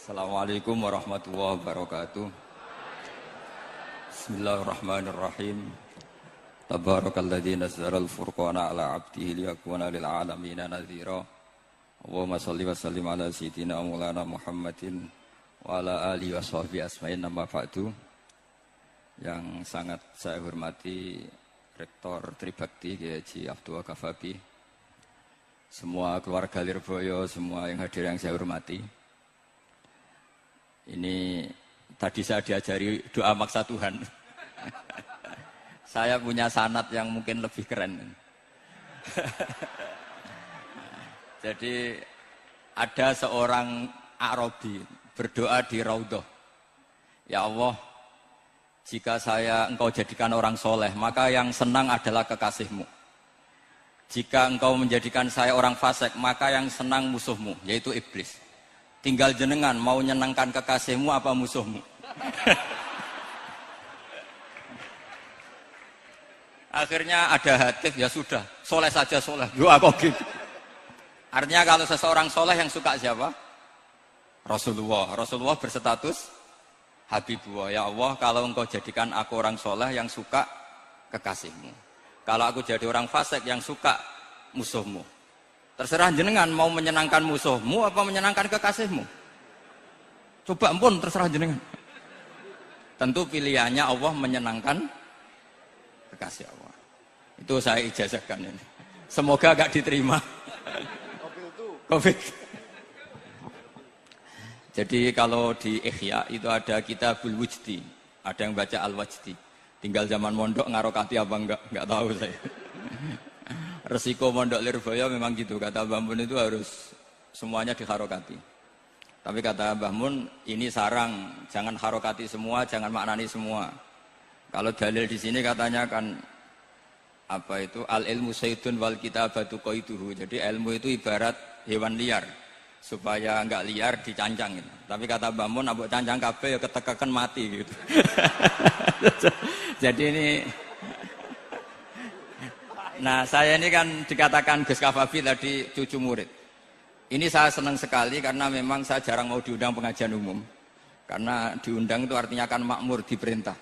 Assalamualaikum warahmatullahi wabarakatuh. Bismillahirrahmanirrahim. Tabarakalladzi nazzala al-furqana ala 'abdihi liyakuna lil 'alamina nadhira. Allahumma shalli wa sallim ala sayyidina Maulana Muhammadin wa ala alihi washabbihi asma'in amma ba'du. Yang sangat saya hormati Rektor Tribakti Kiai Haji Abdul Kafabi, semua keluarga Lirboyo, semua yang hadir yang saya hormati. Ini tadi saya diajari doa maksa Tuhan. Saya punya sanad yang mungkin lebih keren. Jadi ada seorang Arabi berdoa di Raudhah. Ya Allah, jika engkau jadikan orang soleh, maka yang senang adalah kekasihmu. Jika engkau menjadikan saya orang fasik, maka yang senang musuhmu, yaitu iblis. Tinggal jenengan mau nyenangkan kekasihmu apa musuhmu. Akhirnya ada hadis, ya sudah, soleh saja soleh. Doa kok gitu. Artinya kalau seseorang soleh yang suka siapa? Rasulullah. Rasulullah berstatus Habibullah. Ya Allah, kalau engkau jadikan aku orang soleh yang suka kekasihmu. Kalau aku jadi orang fasik yang suka musuhmu. Terserah jenengan mau menyenangkan musuhmu apa menyenangkan kekasihmu. Coba ampun, terserah jenengan. Tentu pilihannya Allah menyenangkan kekasih Allah. Itu saya ijazahkan ini. Semoga agak diterima. Covid. Jadi kalau di Ihya itu ada Kitabul Wujdi, ada yang baca Al-Wajdi. Tinggal zaman mondok ngarokati apa enggak tahu saya. Resiko mondok Lirboyo memang gitu, kata Mbah Mun itu harus semuanya diharokati. Tapi kata Mbah Mun ini sarang, jangan harokati semua, jangan maknani semua. Kalau dalil di sini katanya kan apa itu al ilmu sayyidun wal kitabatu qaiduhu. Jadi ilmu itu ibarat hewan liar, supaya enggak liar dicancang gitu. Tapi kata Mbah Mun abok cancang kabeh ya ketekekan mati gitu. Jadi ini, nah saya ini kan dikatakan Gus Kafabi tadi cucu murid. Ini saya senang sekali karena memang saya jarang mau diundang pengajian umum. Karena diundang itu artinya kan makmur, diperintah.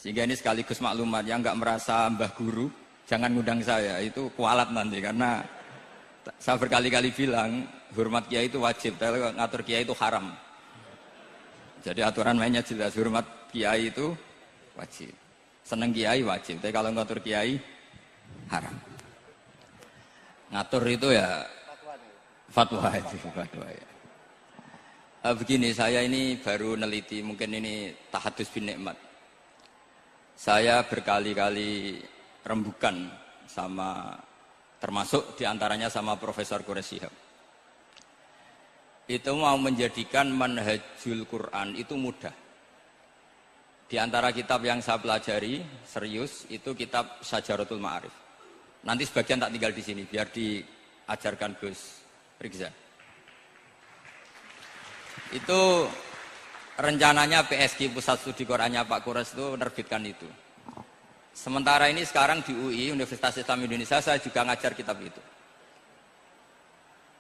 Sehingga ini sekaligus maklumat, yang nggak merasa mbah guru, jangan ngundang saya, itu kualat nanti. Karena saya berkali-kali bilang, hormat kiai itu wajib, tapi ngatur kiai itu haram. Jadi aturan mainnya jelas, hormat kiai itu wajib. Seneng kiai wajib, tapi kalau ngatur kiai haram. Ngatur itu ya fatwa itu, fatwa ya. Begini, saya ini baru neliti, mungkin ini tahadus bin nikmat. Saya berkali-kali rembukan sama, termasuk diantaranya sama Profesor Quraish Shihab. Itu mau menjadikan manhajul Quran itu mudah. Di antara kitab yang saya pelajari serius itu kitab Syajaratul Ma'arif. Nanti sebagian tak tinggal di sini biar diajarkan Gus Rizza. Itu rencananya PSG Pusat Studi Qurannya Pak Quraish itu menerbitkan itu. Sementara ini sekarang di UI Universitas Islam Indonesia saya juga ngajar kitab itu.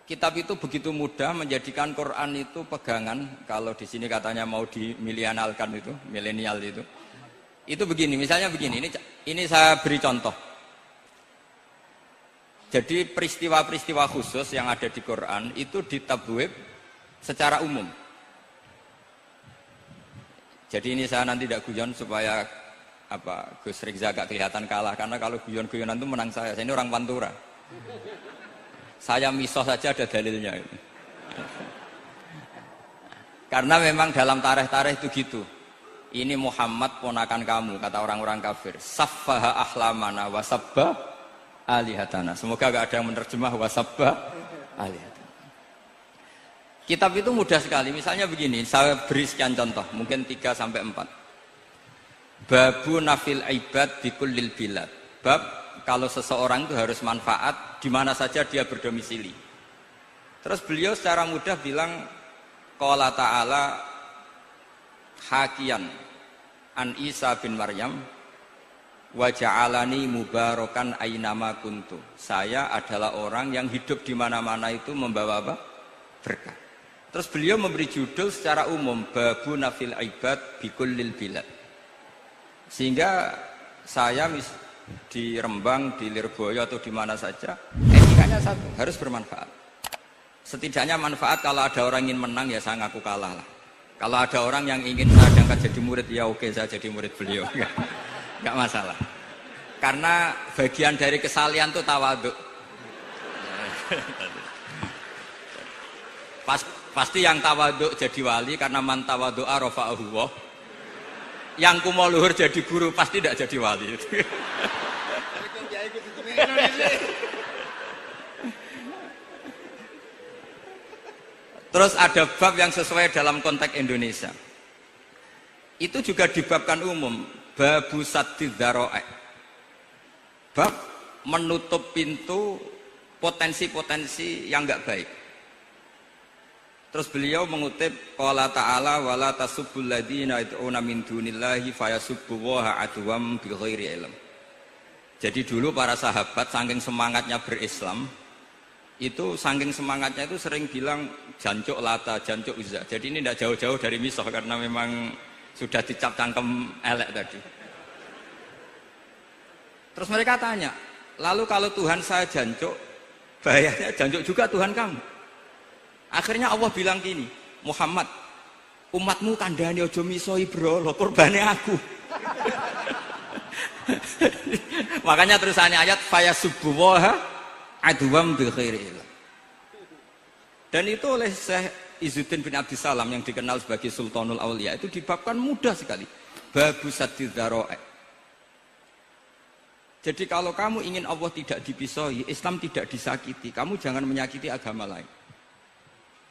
Kitab itu begitu mudah menjadikan Quran itu pegangan. Kalau di sini katanya mau dimilenialkan itu, milenial itu. Itu begini, misalnya begini. Ini saya beri contoh. Jadi peristiwa-peristiwa khusus yang ada di Quran itu ditabwib secara umum. Jadi ini saya nanti tidak guyon supaya Gus Rizza agak kelihatan kalah, karena kalau guyon-guyonan itu menang saya. Saya ini orang Pantura. Saya misoh saja ada dalilnya. Karena memang dalam tarikh-tarikh itu gitu. Ini Muhammad ponakan kamu, kata orang-orang kafir. Saffaha ahlamana wasabba alihatana. Semoga gak ada yang menerjemah wasabba alihatana. Kitab itu mudah sekali. Misalnya begini, saya beri sekian contoh, mungkin 3 sampai 4. Babu nafil ibad bikullil bilad. Bab kalau seseorang itu harus manfaat di mana saja dia berdomisili. Terus beliau secara mudah bilang qala ta'ala hakian an Isa bin Maryam wa ja'alani mubarakan ainama kuntu. Saya adalah orang yang hidup di mana-mana itu membawa apa? Berkah. Terus beliau memberi judul secara umum Babu Nafil Ibad Bikullil Bilad. Sehingga saya di Rembang, di Lirboyo atau di mana saja, etikanya satu, harus bermanfaat. Setidaknya manfaat kalau ada orang ingin menang ya saya ngaku kalah lah. Kalau ada orang yang ingin saya diangkat jadi murid ya oke saya jadi murid beliau. Enggak masalah. Karena bagian dari kesalian itu tawaduk. Pasti yang tawaduk jadi wali karena man tawadu'a rafa'ahu Allah. Yang kumo luhur jadi guru pasti tidak jadi wali. Terus ada bab yang sesuai dalam konteks Indonesia. Itu juga dibabkan umum, babu saddid dzara'i. Bab menutup pintu potensi-potensi yang enggak baik. Terus beliau mengutip qala ta'ala wala tasubbul ladzina yad'una min dunillahi fayasubbullaha adwam bighairi ilm. Jadi dulu para sahabat saking semangatnya berislam, itu saking semangatnya itu sering bilang jancuk Lata, jancuk Uzza. Jadi ini tidak jauh-jauh dari Misah karena memang sudah dicap cangkem elek tadi. Terus mereka tanya, lalu kalau Tuhan saya jancuk, bahayanya jancuk juga Tuhan kamu. Akhirnya Allah bilang gini, Muhammad, umatmu kandhane aja misoi brolo, kurbane aku. Makanya terusannya ayat fayasubbuha adwam bi khairi. Dan itu oleh Syekh Izzuddin bin Abdissalam yang dikenal sebagai Sultanul Aulia itu dibabkan mudah sekali. Babu saddid dzara'i. Jadi kalau kamu ingin Allah tidak dipisoi, Islam tidak disakiti, kamu jangan menyakiti agama lain.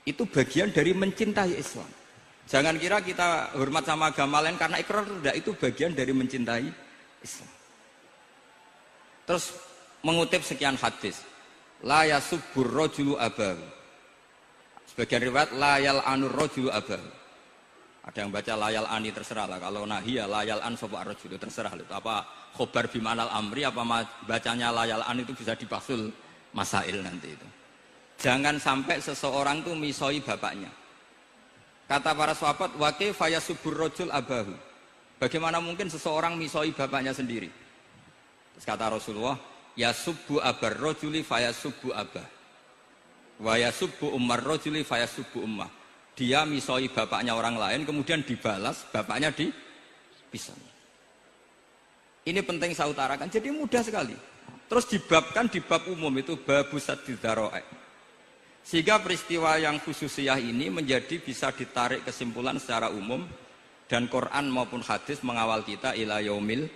Itu bagian dari mencintai Islam. Jangan kira kita hormat sama agama lain karena ikrar, tidak, itu bagian dari mencintai Islam. Terus mengutip sekian hadis, la yasubbur rajulu abahu. Sebagian riwayat la yal'anur rajulu abahu. Ada yang baca la yal'ani, terserah lah. Kalau nahiya la yal'an sapa rajulu, terserah itu. Apa khobar bimanal amri apa bacanya la yal'an itu bisa dipasul masail nanti itu. Jangan sampai seseorang itu misoi bapaknya. Kata para sahabat, wa kaifa yasubbur rajul abahu. Bagaimana mungkin seseorang misoi bapaknya sendiri? Terus kata Rasulullah, yasubbu abar rajuli fayasubbu abah. Wa yasubbu ummar rajuli fayasubbu ummah. Dia misoi bapaknya orang lain kemudian dibalas bapaknya dipisah. Ini penting saya utarakan. Jadi mudah sekali. Terus dibabkan di bab umum itu babu saddid dzara'i. Sehingga peristiwa yang khususiyah ini menjadi bisa ditarik kesimpulan secara umum dan Quran maupun hadis mengawal kita ila yaumil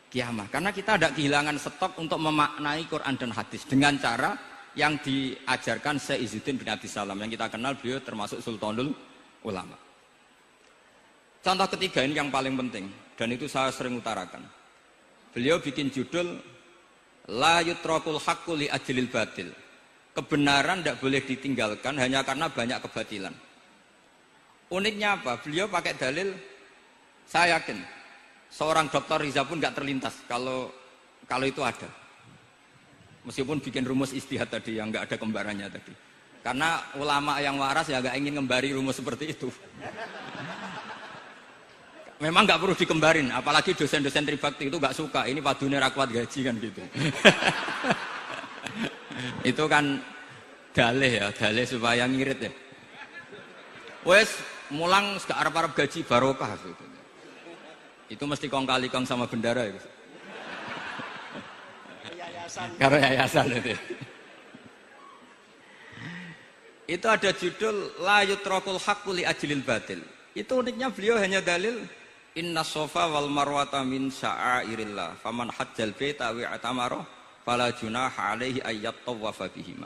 kiamah. Karena kita tidak kehilangan stok untuk memaknai Quran dan hadis dengan cara yang diajarkan Syekh Izzuddin bin Abdissalam yang kita kenal beliau termasuk Sultanul Ulama. Contoh ketiga ini yang paling penting dan itu saya sering utarakan. Beliau bikin judul la yutrakul haqqu li ajlil batil. Kebenaran tidak boleh ditinggalkan hanya karena banyak kebatilan. Uniknya apa? Beliau pakai dalil, saya yakin seorang dokter Riza pun nggak terlintas kalau itu ada. Meskipun bikin rumus istihad tadi yang nggak ada kembarannya tadi. Karena ulama yang waras ya nggak ingin ngembari rumus seperti itu. Memang nggak perlu dikembarin, apalagi dosen-dosen tribakti itu nggak suka. Ini padune ra kuat gaji kan gitu. Itu kan dalih ya, dalih supaya ngirit ya. Wes mulang gak arep-arep gaji barokah gitu. Itu mesti kong kali kong sama bendara itu. Karena yayasan itu. Itu ada judul la yutrakul haqqu li ajlil batil. Itu uniknya beliau hanya dalil inna sofa wal marwata min sya'airillah faman hajjal baita wa atamara fala junaha alaihi ayyat tawafa bihima.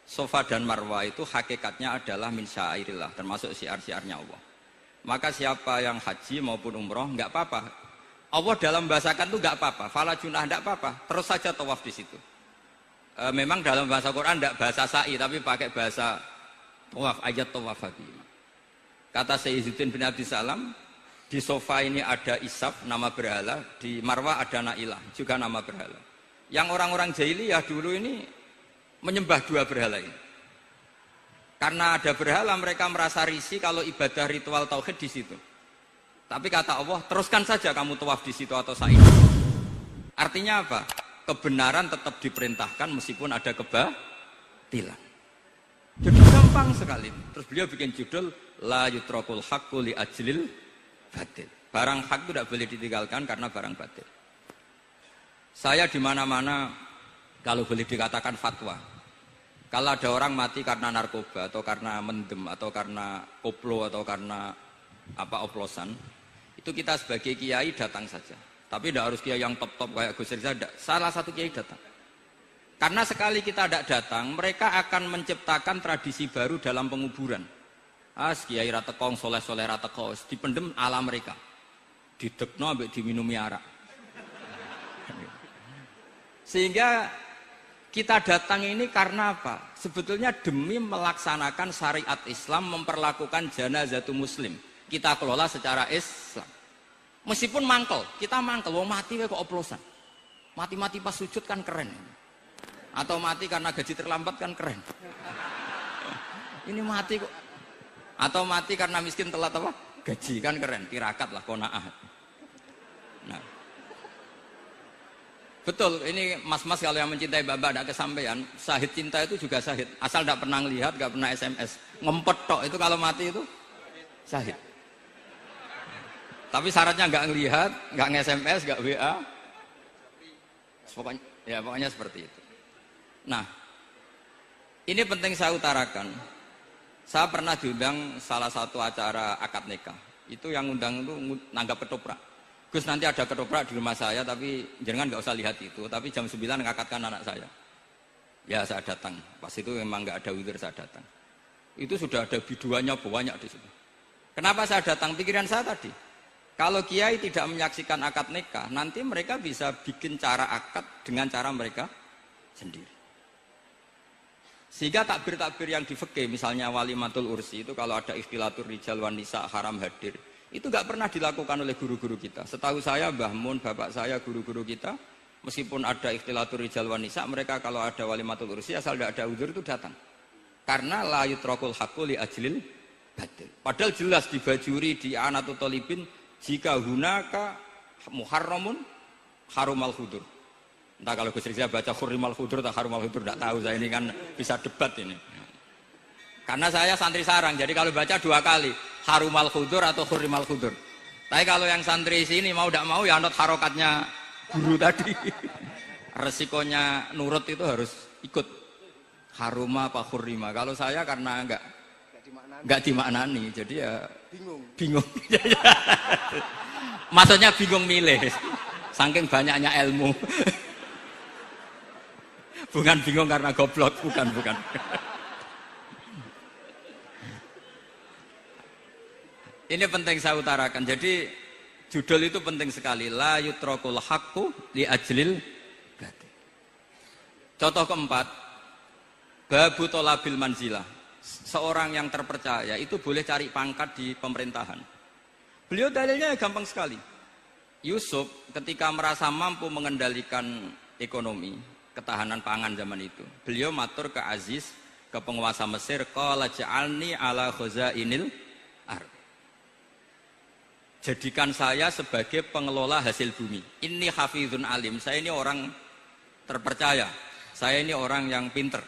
Sofa dan Marwah itu hakikatnya adalah min sya'airillah, termasuk syiar-syiarnya Allah. Maka siapa yang haji maupun umroh enggak apa-apa. Allah dalam bahasakan itu enggak apa-apa, fala junah enggak apa-apa, terus saja tawaf di situ. Memang dalam bahasa Quran enggak bahasa sa'i tapi pakai bahasa tawaf, ayat tawafa bihima. Kata Syekh Izzuddin bin Abdissalam, di sofa ini ada Isaf, nama berhala, di Marwah ada Nailah, juga nama berhala. Yang orang-orang jahiliyah dulu ini menyembah dua berhala ini. Karena ada berhala mereka merasa risih kalau ibadah ritual tauhid di situ. Tapi kata Allah, teruskan saja kamu tawaf di situ atau sa'i. Artinya apa? Kebenaran tetap diperintahkan meskipun ada kebatilan. Jadi gampang sekali. Terus beliau bikin judul la yutrakul haqqu li ajlil batil. Barang hak itu tidak boleh ditinggalkan karena barang batil. Saya di mana-mana kalau boleh dikatakan fatwa. Kalau ada orang mati karena narkoba atau karena mendem atau karena koplo atau karena oplosan, itu kita sebagai kiai datang saja. Tapi tidak harus kiai yang top-top kayak Gus Rizal, salah satu kiai datang. Karena sekali kita tidak datang, mereka akan menciptakan tradisi baru dalam penguburan. Kiai ratekong, soleh-soleh ratekong, dipendem ala mereka. Didekno ambek diminumi arak. Sehingga kita datang ini karena apa? Sebetulnya demi melaksanakan syariat Islam, memperlakukan janazatu muslim. Kita kelola secara Islam. Meskipun mangkel, kita mangkel, wong mati kok oplosan. Mati-mati pas sujud kan keren. Atau mati karena gaji terlambat kan keren. Ini mati kok. Atau mati karena miskin telat apa? Gaji kan keren, tirakat lah konaah. Nah. Betul, ini mas-mas kalau yang mencintai bapak ada kesampaian, syahid cinta itu juga syahid. Asal tidak pernah lihat, tidak pernah SMS. Ngempet tok itu kalau mati itu syahid. Tapi syaratnya nggak ngelihat, nggak nge-SMS, nggak WA. Pokoknya seperti itu. Nah, ini penting saya utarakan. Saya pernah diundang salah satu acara akad nikah. Itu yang undang itu nanggap ketoprak. Gus nanti ada ketoprak di rumah saya, tapi jangan nggak usah lihat itu. Tapi jam 9 ngakatkan anak saya. Ya saya datang. Pas itu memang nggak ada witir saya datang. Itu sudah ada biduannya banyak di situ. Kenapa saya datang? Pikiran saya tadi. Kalau kiai tidak menyaksikan akad nikah, nanti mereka bisa bikin cara akad dengan cara mereka sendiri. Sehingga takbir-takbir yang di fikih, misalnya walimatul ursi itu kalau ada ikhtilatur rijal wan nisa haram hadir. Itu nggak pernah dilakukan oleh guru-guru kita. Setahu saya, Mbah Mun, bapak saya, guru-guru kita, meskipun ada ikhtilatur rijal wan nisa, mereka kalau ada walimatul ursi asal tidak ada uzur itu datang. Karena la yutrakul haqqu li ajlil batil. Padahal jelas di bajuri di Anatut Thalibin jika hunaka muharramun harumal khudur. Entah kalau Gus Rizal baca hurrimal khudur atau harumal khudur, tidak tahu saya, ini kan bisa debat ini. Karena saya santri sarang, jadi kalau baca 2 kali harumal khudur atau hurrimal khudur. Tapi kalau yang santri sini mau tidak mau ya anut harokatnya guru tadi. Resikonya nurut itu harus ikut haruma apa hurrima. Kalau saya karena enggak dimaknani, jadi ya bingung. Maksudnya bingung milih, saking banyaknya ilmu. Bukan bingung karena goblok, bukan. Ini penting saya utarakan. Jadi judul itu penting sekali. La yutrakul haqqu li ajlil batil. Contoh keempat, babu tolabil manzilah. Seorang yang terpercaya itu boleh cari pangkat di pemerintahan. Beliau dalilnya gampang sekali. Yusuf ketika merasa mampu mengendalikan ekonomi, ketahanan pangan zaman itu, beliau matur ke Aziz, ke penguasa Mesir, qala ja'alni ala khazainil ardh. Jadikan saya sebagai pengelola hasil bumi. Ini hafizun alim, saya ini orang terpercaya, saya ini orang yang pinter.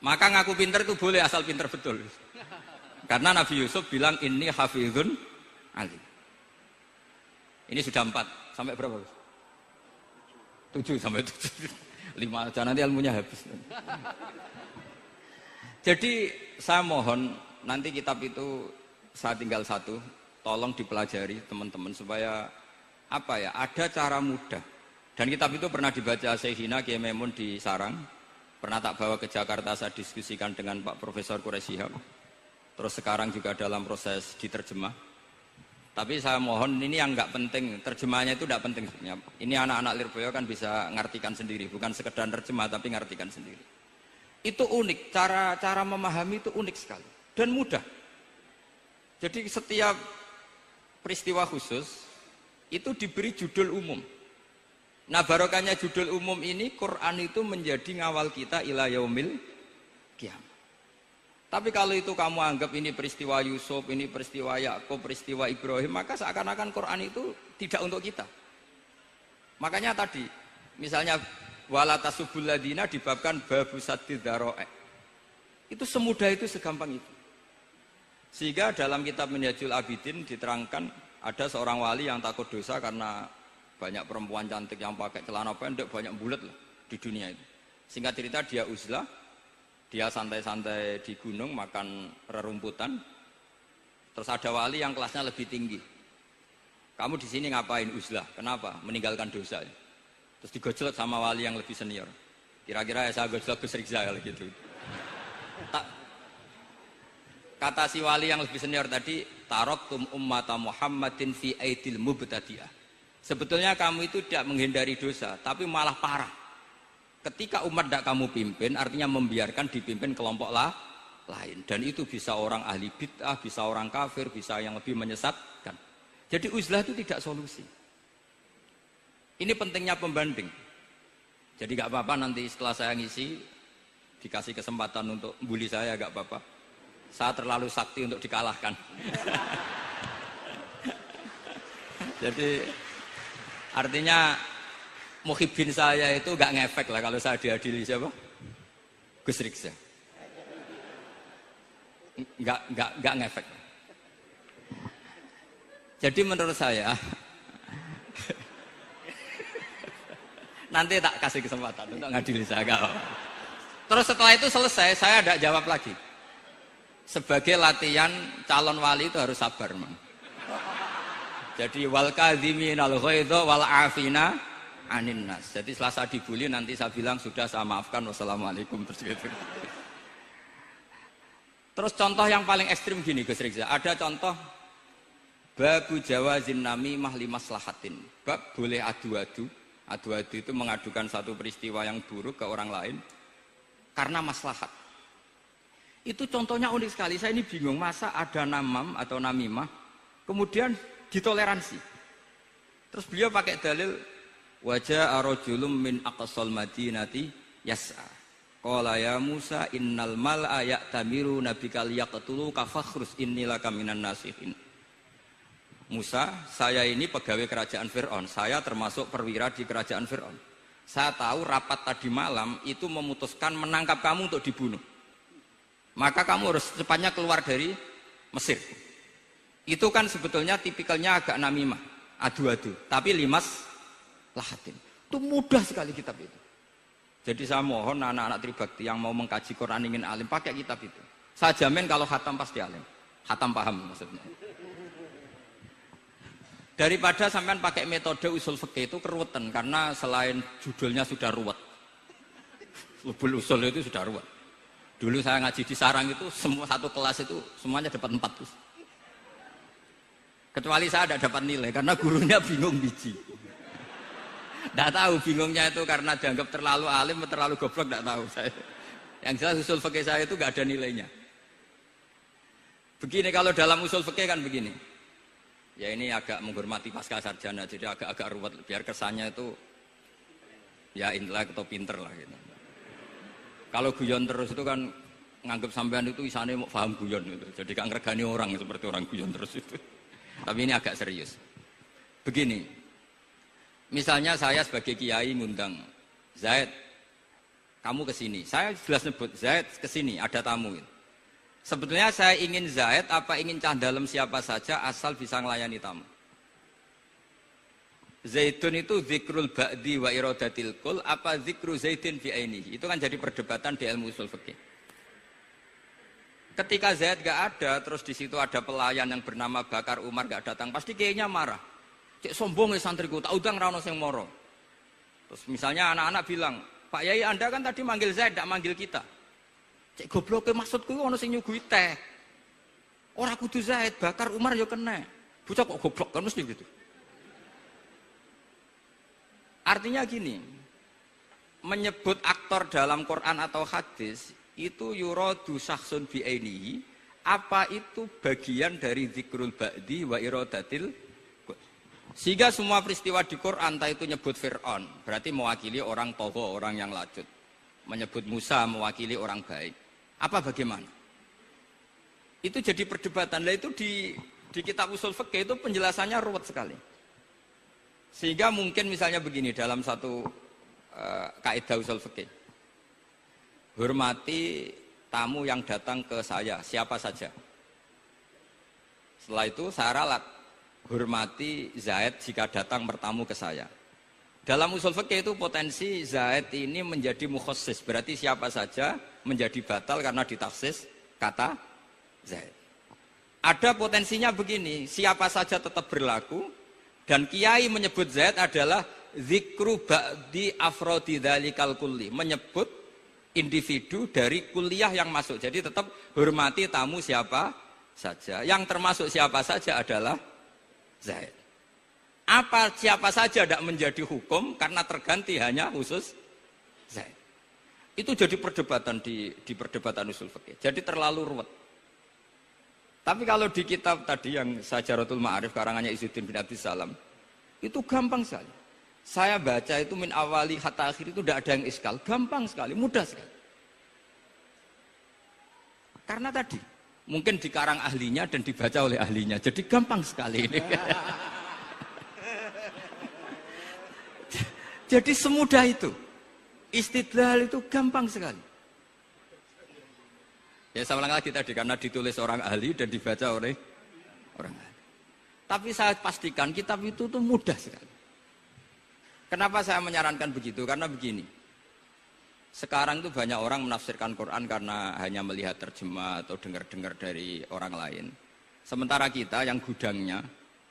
Maka ngaku pinter itu boleh asal pinter betul. Karena Nabi Yusuf bilang ini hafizun alim. Ini sudah 4, sampai berapa? 7 sampai 7. 5 aja nanti ilmunya habis. Jadi saya mohon nanti kitab itu saya tinggal 1. Tolong dipelajari teman-teman supaya ada cara mudah. Dan kitab itu pernah dibaca Syekhina Kiai Maimun di Sarang, pernah tak bawa ke Jakarta, saya diskusikan dengan Pak Profesor Quraisy Shihab. Terus sekarang juga dalam proses diterjemah. Tapi saya mohon ini yang nggak penting, terjemahnya itu nggak penting. Ini anak-anak Lirboyo kan bisa ngartikan sendiri, bukan sekedar terjemah tapi ngartikan sendiri. Itu unik, cara memahami itu unik sekali dan mudah. Jadi setiap peristiwa khusus itu diberi judul umum. Nah barokahnya judul umum ini, Quran itu menjadi ngawal kita ila yaumil qiyamah. Tapi kalau itu kamu anggap ini peristiwa Yusuf, ini peristiwa Yakub, peristiwa Ibrahim, maka seakan-akan Quran itu tidak untuk kita. Makanya tadi, misalnya wala tasubul ladina dibabkan babu saddid dzara'i. Itu semudah itu, segampang itu. Sehingga dalam kitab Minhajul Abidin diterangkan ada seorang wali yang takut dosa karena banyak perempuan cantik yang pakai celana pendek, banyak bulat lah di dunia itu. Singkat cerita dia uzlah, dia santai-santai di gunung makan rerumputan. Terus ada wali yang kelasnya lebih tinggi. Kamu di sini ngapain uzlah? Kenapa? Meninggalkan dosa. Terus digojlok sama wali yang lebih senior. Kira-kira ya saya gojlok Gus Rizal gitu. Kata si wali yang lebih senior tadi, taraktum ummata Muhammadin fi aidil mubtadi'ah. Sebetulnya kamu itu tidak menghindari dosa, tapi malah parah. Ketika umat tidak kamu pimpin, artinya membiarkan dipimpin kelompok lain. Dan itu bisa orang ahli bid'ah, bisa orang kafir, bisa yang lebih menyesatkan. Jadi uzlah itu tidak solusi. Ini pentingnya pembanding. Jadi gak apa-apa nanti setelah saya ngisi, dikasih kesempatan untuk bully saya, gak apa-apa. Saya terlalu sakti untuk dikalahkan. Jadi artinya muhibbin saya itu gak ngefek lah kalau saya diadili siapa? Gus Riksa. Gak ngefek. Jadi menurut saya nanti tak kasih kesempatan untuk ngadili saya. Terus setelah itu selesai, saya tidak jawab lagi. Sebagai latihan calon wali itu harus sabar, man. Jadi wal kadhiminal ghaidha wal afina anin nas. Jadi setelah saya dibully nanti saya bilang sudah saya maafkan, wassalamualaikum, terus gitu. Terus contoh yang paling ekstrim gini Gus Rizal, ada contoh babu jawazin namimah limaslahatin. Bab boleh adu-adu. Adu-adu itu mengadukan satu peristiwa yang buruk ke orang lain karena maslahat. Itu contohnya unik sekali. Saya ini bingung, masa ada namam atau namimah kemudian ditoleransi. Terus beliau pakai dalil wajah arojulum min aqsal madinati yas'a. Qala ya Musa innal mal'a ya'tamiru nabikal yaqtuluka fakhrus innilaka minan nasihin. Musa, saya ini pegawai kerajaan Fir'aun. Saya termasuk perwira di kerajaan Fir'aun. Saya tahu rapat tadi malam itu memutuskan menangkap kamu untuk dibunuh. Maka kamu harus secepatnya keluar dari Mesir. Itu kan sebetulnya tipikalnya agak namimah, adu-adu. Tapi limas lahatin. Itu mudah sekali kitab itu. Jadi saya mohon anak-anak Tribakti yang mau mengkaji Quran ingin alim, pakai kitab itu. Saya jamin kalau khatam pasti alim. Khatam paham maksudnya. Daripada sampean pakai metode usul fikih itu keruwetan, karena selain judulnya sudah ruwet. Lubul usul itu sudah ruwet. Dulu saya ngaji di sarang itu, semua satu kelas itu semuanya dapat 4 terus. Kecuali saya tidak dapat nilai, karena gurunya bingung biji. Tidak tahu bingungnya itu karena dianggap terlalu alim atau terlalu goblok, tidak tahu saya. Yang jelas usul fikih saya itu tidak ada nilainya. Begini kalau dalam usul fikih kan begini. Ya ini agak menghormati pasca sarjana, jadi agak-agak ruwet, biar kesannya itu ya intelek atau pinter lah gitu. Kalau guyon terus itu kan nganggep sampean itu isane mau paham guyon itu. Jadi gak ngregani orang seperti orang guyon terus itu. Tapi ini agak serius. Begini. Misalnya saya sebagai kiai ngundang Zaid, kamu ke sini. Saya jelas nyebut Zaid ke sini, ada tamu. Sebetulnya saya ingin Zaid apa ingin cah dalam siapa saja asal bisa melayani tamu. Zaidun itu zikrul ba'di wa iradatil kul apa zikru zaidin fi ainihi. Itu kan jadi perdebatan di ilmu usul fikih. Ketika Zaid gak ada, terus di situ ada pelayan yang bernama Bakar Umar gak datang, pasti kayaknya marah. Cek sombong ya santriku, tak udang ra ono sing moro. Terus misalnya anak-anak bilang, Pak Yai Anda kan tadi manggil Zaid, gak manggil kita. Cek goblok maksudku ono sing nyuguhi teh. Ora kudu Zaid, Bakar Umar ya kena. Bocah kok goblok kan mesti gitu. Artinya gini, menyebut aktor dalam Quran atau hadis itu yuradu syakhsun bi'ainihi, apa itu bagian dari zikrul ba'di wa iradatil. Sehingga semua peristiwa di Quran entah itu nyebut Fir'aun berarti mewakili orang togo, orang yang lacut. Menyebut Musa mewakili orang baik. Apa bagaimana? Itu jadi perdebatan. Lah itu di kitab usul fikih itu penjelasannya ruwet sekali. Sehingga mungkin misalnya begini dalam satu kaidah usul fikih. Hormati tamu yang datang ke saya, siapa saja. Setelah itu saya ralat. Hormati Zaid jika datang bertamu ke saya. Dalam usul fikih itu potensi Zaid ini menjadi mukhassis, berarti siapa saja menjadi batal karena ditaksis kata Zaid. Ada potensinya begini, siapa saja tetap berlaku dan kiai menyebut Zaid adalah zikru ba'di afrodi dzalikal kulli, menyebut individu dari kuliah yang masuk. Jadi tetap hormati tamu siapa saja. Yang termasuk siapa saja adalah Zaid. Apa siapa saja tidak menjadi hukum karena terganti hanya khusus Zaid. Itu jadi perdebatan di perdebatan usul fikih. Jadi terlalu ruwet. Tapi kalau di kitab tadi yang Syajaratul Ma'arif karangannya Izzuddin bin Abdis Salam, itu gampang sekali. Saya baca itu min awali hatta akhir itu tidak ada yang iskal, gampang sekali, mudah sekali. Karena tadi mungkin dikarang ahlinya dan dibaca oleh ahlinya, jadi gampang sekali ini. Jadi semudah itu. Istidlal itu gampang sekali. Ya sama lagi tadi karena ditulis orang ahli dan dibaca oleh orang ahli. Tapi saya pastikan kitab itu tuh mudah sekali. Kenapa saya menyarankan begitu? Karena begini. Sekarang itu banyak orang menafsirkan Quran karena hanya melihat terjemah atau dengar-dengar dari orang lain. Sementara kita yang gudangnya,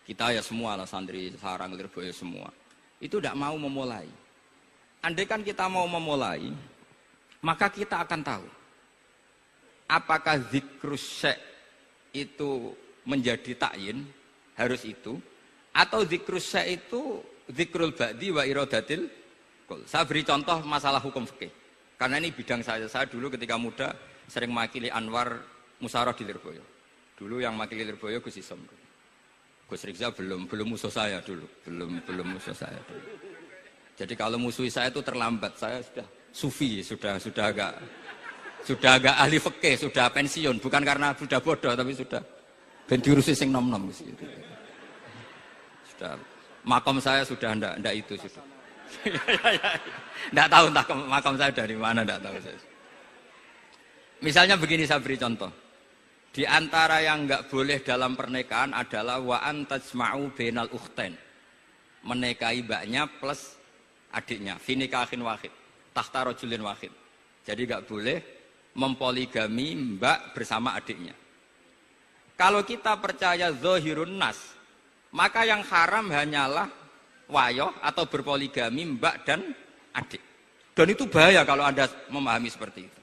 kita ya semua lah santri, sarang, lirboyo semua. Itu tidak mau memulai. Andai kan kita mau memulai, maka kita akan tahu apakah zikrus syek itu menjadi takyin, harus itu, atau zikrus syek itu zikrul ba'di wa iradatil qul. Saya beri contoh masalah hukum fikih. Karena ini bidang saya dulu ketika muda sering makili Anwar Musyawarah di Lirboyo. Dulu yang makili Lirboyo Gus Isom. Gus Rizal belum musuh saya dulu, belum musuh saya dulu. Jadi kalau musuh saya itu terlambat, saya sudah sufi, sudah agak ahli fikih, sudah pensiun, bukan karena sudah bodoh tapi sudah ben diurusi sing nom-nom gitu. Sudah makom saya sudah ndak itu sudah. Ndak tahu entah makom saya dari mana, ndak tahu saya. Misalnya begini, saya beri contoh. Di antara yang enggak boleh dalam pernikahan adalah wa antajma'u bainal ukhtain. Menikahi mbaknya plus adiknya, fi nikahin wahid, tahta rajulin wahid. Jadi enggak boleh mempoligami mbak bersama adiknya. Kalau kita percaya zahirun nas, maka yang haram hanyalah wayoh atau berpoligami mbak dan adik. Dan itu bahaya kalau Anda memahami seperti itu.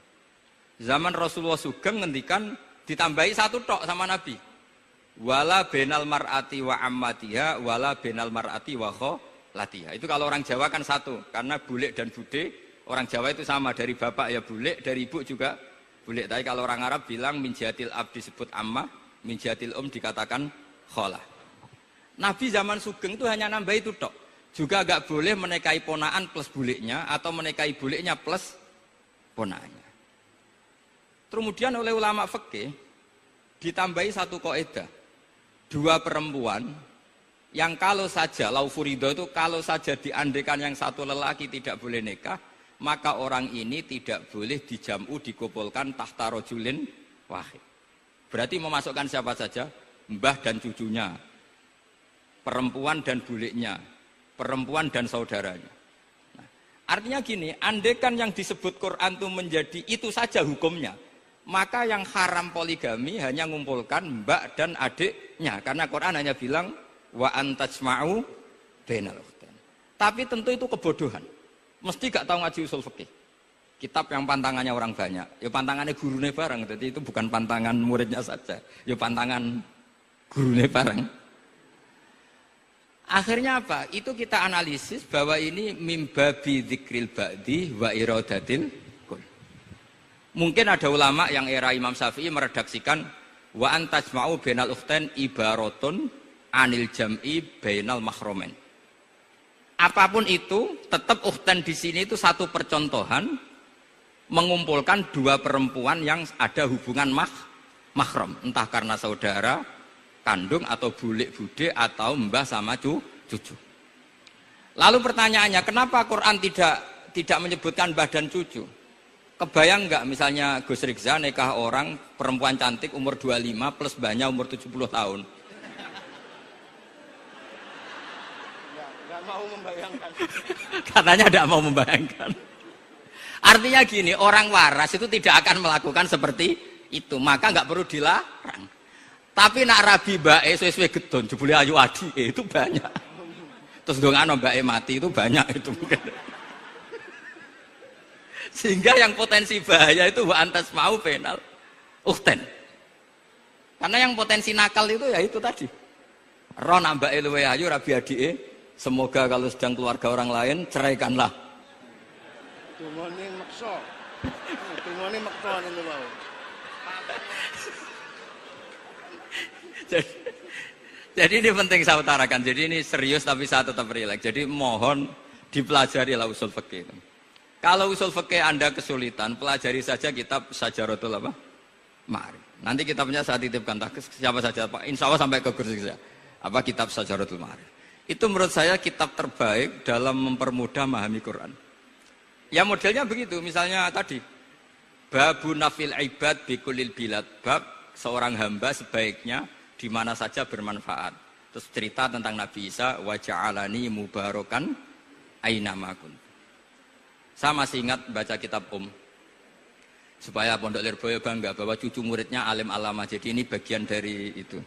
Zaman Rasulullah Sugeng ngendikan ditambahi satu tok sama Nabi. Wala benal mar'ati wa ammatiha wala benal mar'ati wa kholatiha. Itu kalau orang Jawa kan satu, karena bulik dan bude orang Jawa itu sama, dari bapak ya bulik, dari ibu juga bulik. Tapi kalau orang Arab bilang min jihatil ab disebut amma, min jihatil dikatakan kholah. Nabi zaman Sugeng itu hanya nambah itu tok. Juga agak boleh menikahi ponaan plus buliknya atau menikahi buliknya plus ponaannya. Kemudian oleh ulama fikih ditambahi satu kaidah. Dua perempuan yang kalau saja laufurido itu kalau saja diandekan yang satu lelaki tidak boleh nikah, maka orang ini tidak boleh dijamu dikumpulkan tahta rajulin wahid. Berarti memasukkan siapa saja? Mbah dan cucunya, perempuan dan buliknya, perempuan dan saudaranya. Nah, artinya gini, andekan yang disebut Quran itu menjadi itu saja hukumnya, maka yang haram poligami hanya mengumpulkan mbak dan adiknya, karena Quran hanya bilang wa antajma'u bainal ukhtain. Tapi tentu itu kebodohan. Mesti gak tahu ngaji usul fikih. Kitab yang pantangannya orang banyak, ya pantangannya gurune bareng. Jadi itu bukan pantangan muridnya saja, ya pantangan gurune bareng. Akhirnya apa? Itu kita analisis bahwa ini mimbabi dzikril ba'di wa iradatil qul. Mungkin ada ulama yang era Imam Syafi'i meredaksikan wa antajma'u bainal ukhtain ibaratun anil jam'i bainal mahromen. Apapun itu, tetap ukhtain di sini itu satu percontohan mengumpulkan dua perempuan yang ada hubungan mahram, entah karena saudara kandung atau bulik bude atau mbah sama cucu. Lalu pertanyaannya, kenapa Quran tidak menyebutkan mbah dan cucu? Kebayang nggak misalnya Gus Rizza nikah orang perempuan cantik umur 25 plus mbahnya umur 70 tahun? Nggak mau membayangkan. Katanya tidak mau membayangkan. Artinya gini, orang waras itu tidak akan melakukan seperti itu, maka nggak perlu dilarang. Tapi nak rabi bae suwe-suwe gedon jebule ayu adi itu banyak. Terus dongano bae mati itu banyak itu mungkin. Sehingga yang potensi bahaya itu wa antas mau penal ukten. Karena yang potensi nakal itu ya itu tadi. Ron ambake luwe ayu rabi adike, semoga kalau sedang keluarga orang lain ceraikanlah. Tungone maksa. Tungone maksa niku mau. Jadi ini penting saya utarakan. Jadi ini serius tapi saya tetap rileks. Jadi mohon dipelajari lah usul fikih. Kalau usul fikih Anda kesulitan, pelajari saja kitab Syajaratul apa? Ma'arif. Nanti kitabnya saya titipkan siapa saja Pak. Insya Allah sampai ke kursi saya. Apa kitab Syajaratul Ma'arif. Itu menurut saya kitab terbaik dalam mempermudah memahami Quran. Ya modelnya begitu. Misalnya tadi babu nafil ibad bikulil bilad. Bab seorang hamba sebaiknya di mana saja bermanfaat. Terus cerita tentang Nabi Isa wa ja'alani mubarakan aina ma kuntu. Saya masih ingat baca kitab supaya Pondok Lirboyo bangga bahwa cucu muridnya alim alama. Jadi ini bagian dari itu.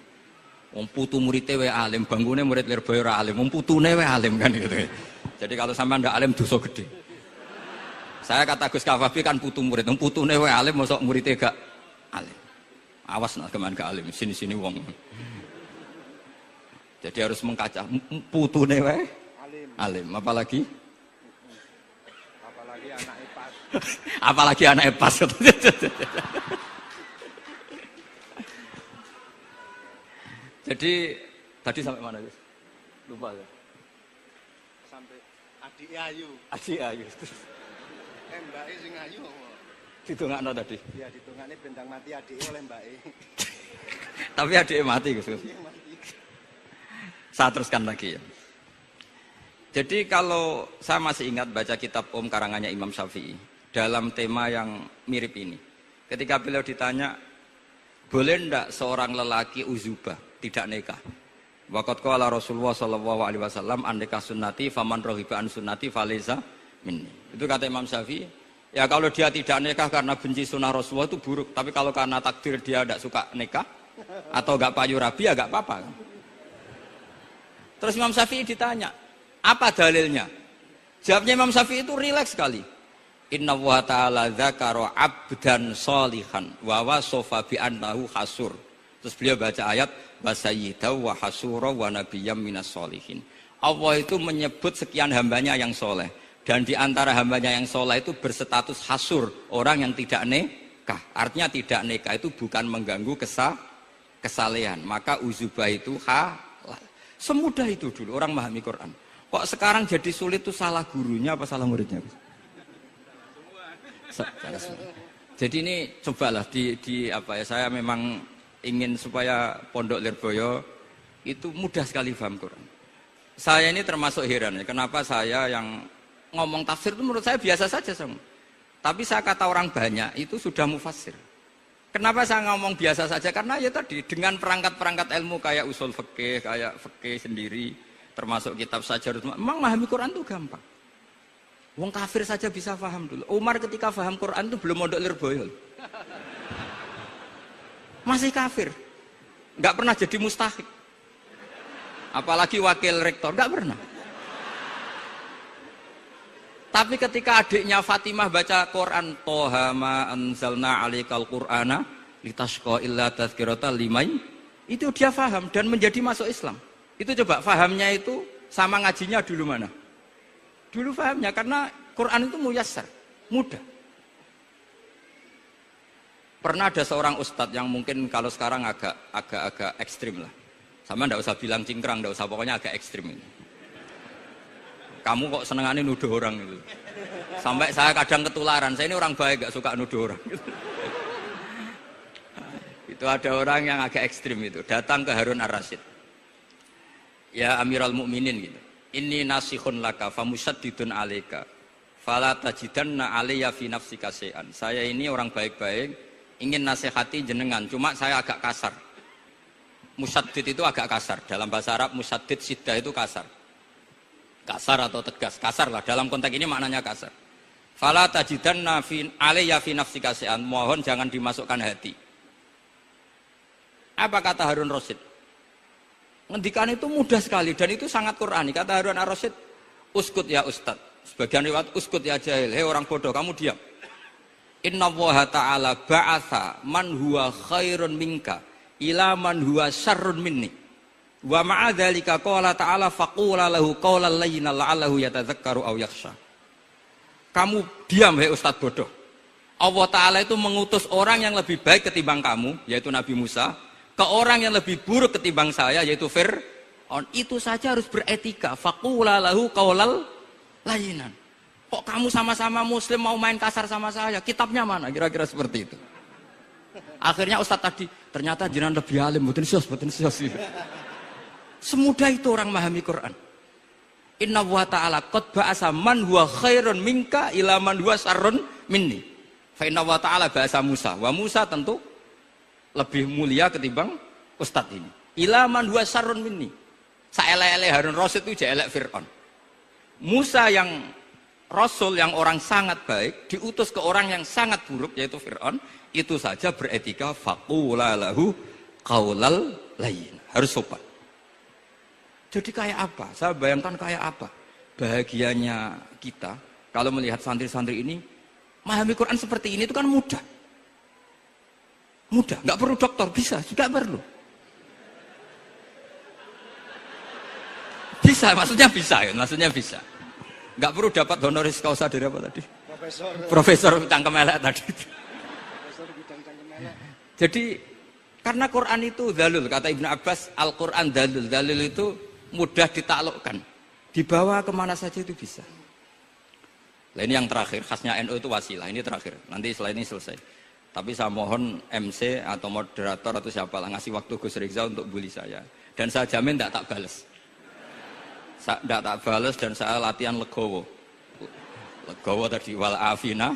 Wong putu muridnya we alim, bangkune murid Lirboyo ora alim, wong putune we alim kan gitu. Jadi kalau sampean ndak alim dosa gede. Saya kata Gus Kafabi kan putu murid, wong putune we alim mosok muridnya gak alim. Awas nak keman gak alim, sini-sini wong. Jadi harus mengkaca putune we alim, apalagi anak epas. Apalagi anak epas. Jadi tadi sampai mana Gus? Lupa ya. Sampai adik ayu. Adik ayu. Mbake sing ayu apa? Ditungakno tadi. Ya ditungane bentang mati adike oleh mbake. Tapi adike mati Gus. Saya teruskan lagi ya. Jadi kalau saya masih ingat baca kitab karangannya Imam Syafi'i dalam tema yang mirip ini. Ketika beliau ditanya, boleh ndak seorang lelaki uzubah tidak nikah? Waqat qala Rasulullah sallallahu alaihi wasallam an nikah sunnati faman rohiba an sunnati falaysa minni. Itu kata Imam Syafi'i. Ya kalau dia tidak nikah karena benci sunnah Rasulullah itu buruk. Tapi kalau karena takdir dia tidak suka nikah atau enggak payu rabi ya enggak apa-apa. Terus Imam Syafi'i ditanya, apa dalilnya? Jawabnya Imam Syafi'i itu rileks sekali. Inna wa ta'ala dzakara abdan sholihan wa wasofa bi annahu hasur. Terus beliau baca ayat wasayyidaw wa hasura wa nabiyyam minas sholihin. Allah itu menyebut sekian hambanya yang soleh. Dan di antara hambanya yang soleh itu berstatus hasur, orang yang tidak nikah. Artinya tidak nikah itu bukan mengganggu kesalehan. Maka uzubah itu halal. Semudah itu dulu orang memahami Quran. Kok sekarang jadi sulit itu salah gurunya apa salah muridnya? Jadi ini cobalah di apa ya, saya memang ingin supaya Pondok Lirboyo itu mudah sekali paham Quran. Saya ini termasuk heran ya, kenapa saya yang ngomong tafsir itu menurut saya biasa saja sama. Tapi saya kata orang banyak itu sudah mufassir. Kenapa saya ngomong biasa saja? Karena ya tadi dengan perangkat-perangkat ilmu kayak usul fikih, kayak fikih sendiri, termasuk kitab Syajaratul Ma'arif, memang memahami Quran itu gampang. Wong kafir saja bisa paham dulu. Umar ketika paham Quran itu belum mondok Lirboyo. Masih kafir. Enggak pernah jadi mustahik. Apalagi wakil rektor, enggak pernah. Tapi ketika adiknya Fatimah baca Quran, Toha ma anzalna alaikal Qur'ana litashqa illa tazkiratan liman, itu dia paham dan menjadi masuk Islam. Itu coba fahamnya itu sama ngajinya dulu mana? Dulu fahamnya karena Quran itu muyassar, mudah. Pernah ada seorang ustadz yang mungkin kalau sekarang agak ekstrim lah. Sama ndak usah bilang cingkrang, ndak usah, pokoknya agak ekstrim ini. Kamu kok senengannya nuduh orang itu. Sampai saya kadang ketularan, saya ini orang baik gak suka nuduh orang. Itu ada orang yang agak ekstrim itu, datang ke Harun ar-Rasyid. Ya Amirul Mukminin gitu. Inni nasihun laka famusaddidun alaika. Fala tajidanna alayya fi nafsika syai'an. Saya ini orang baik-baik, ingin nasihati jenengan, cuma saya agak kasar. Musaddid itu agak kasar. Dalam bahasa Arab musaddid siddah itu kasar. Kasar atau tegas, kasar lah. Dalam konteks ini maknanya kasar. Fala tajidanna alayya fi nafsika syai'an. Mohon jangan dimasukkan hati. Apa kata Harun Rasyid? Ngendikan itu mudah sekali dan itu sangat Qur'ani. Kata Harun ar-Rasyid, uskut ya Ustadz. Sebagian riwayat uskut ya jahil. Hei orang bodoh, kamu diam. Inna Allah ta'ala ba'atha man huwa khairun minka ila man huwa syarrun minni. Wa ma'adzalika qala ta'ala faqula lahu qawlan layyinan la'allahu yatadzakkaru aw yakhsha. Kamu diam hei Ustaz bodoh. Allah Ta'ala itu mengutus orang yang lebih baik ketimbang kamu, yaitu Nabi Musa, ke orang yang lebih buruk ketimbang saya, yaitu Fir'aun. Itu saja harus beretika. Faqula lahu qawlan layyinan. Kok kamu sama-sama muslim mau main kasar sama saya? Kitabnya mana? Kira-kira seperti itu. Akhirnya Ustaz tadi, ternyata jenengan lebih alim, mboten sios. Semudah itu orang memahami Quran. Inna wa ta'ala qad ba'asa man huwa khairun minka ila man huwa syarrun minni. Fa inna wa ta'ala ba'asa Musa. Wa Musa tentu lebih mulia ketimbang Ustaz ini. Ila man huwa syarrun minni. Saelek-elek Harun Rasyid itu jelek Fir'aun. Musa yang Rasul yang orang sangat baik diutus ke orang yang sangat buruk yaitu Fir'aun, itu saja beretika faqula lahu qaulal layyin. Harus sopan. Jadi kayak apa? Saya bayangkan kayak apa bahagianya kita kalau melihat santri-santri ini memahami Quran seperti ini itu kan mudah. Mudah, nggak perlu dokter, bisa, juga perlu. Bisa, maksudnya bisa. Nggak perlu dapat honoris causa dari apa tadi? Profesor cangkem elek tadi. Profesor bidang cangkem elek. Jadi karena Quran itu dalil, kata Ibnu Abbas, Al-Quran dalil. Dalil itu mudah ditaklukkan. Dibawa kemana saja itu bisa. Nah ini yang terakhir, khasnya NU itu wasilah. Ini terakhir, nanti setelah ini selesai. Tapi saya mohon MC atau moderator atau siapalah ngasih waktu Gus Rizal untuk bully saya. Dan saya jamin tidak tak balas. Tidak tak balas dan saya latihan legowo. Legowo tadi wal afina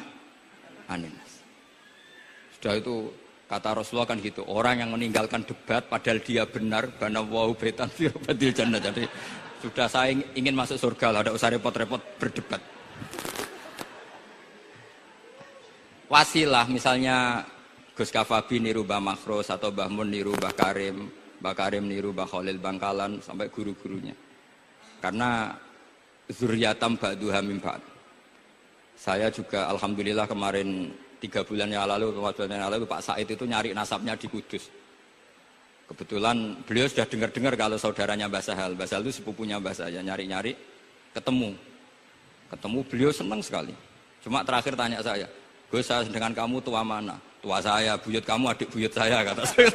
aninas. Sudah itu kata Rasulullah kan gitu. Orang yang meninggalkan debat padahal dia benar, bana wau betan firbatil jannah. Jadi sudah saya ingin masuk surga lah, tidak usah repot-repot berdebat. Wasilah misalnya Gus Kafabi niru Mbah Makhros atau Mbah Mun niru Mbah Karim niru Mbah Khalil Bangkalan sampai guru-gurunya. Karena zuriyatam ba'duha min ba'd. Saya juga alhamdulillah kemarin 3 bulan yang lalu, 4 bulan yang lalu Pak Said itu nyari nasabnya di Kudus. Kebetulan beliau sudah dengar-dengar kalau saudaranya Mbah Sahal. Mbah Sahal itu sepupunya Mbah saya, nyari-nyari ketemu beliau senang sekali. Cuma terakhir tanya saya, Gus, saya dengan kamu tua mana? Tua saya, buyut kamu adik buyut saya, kata saya.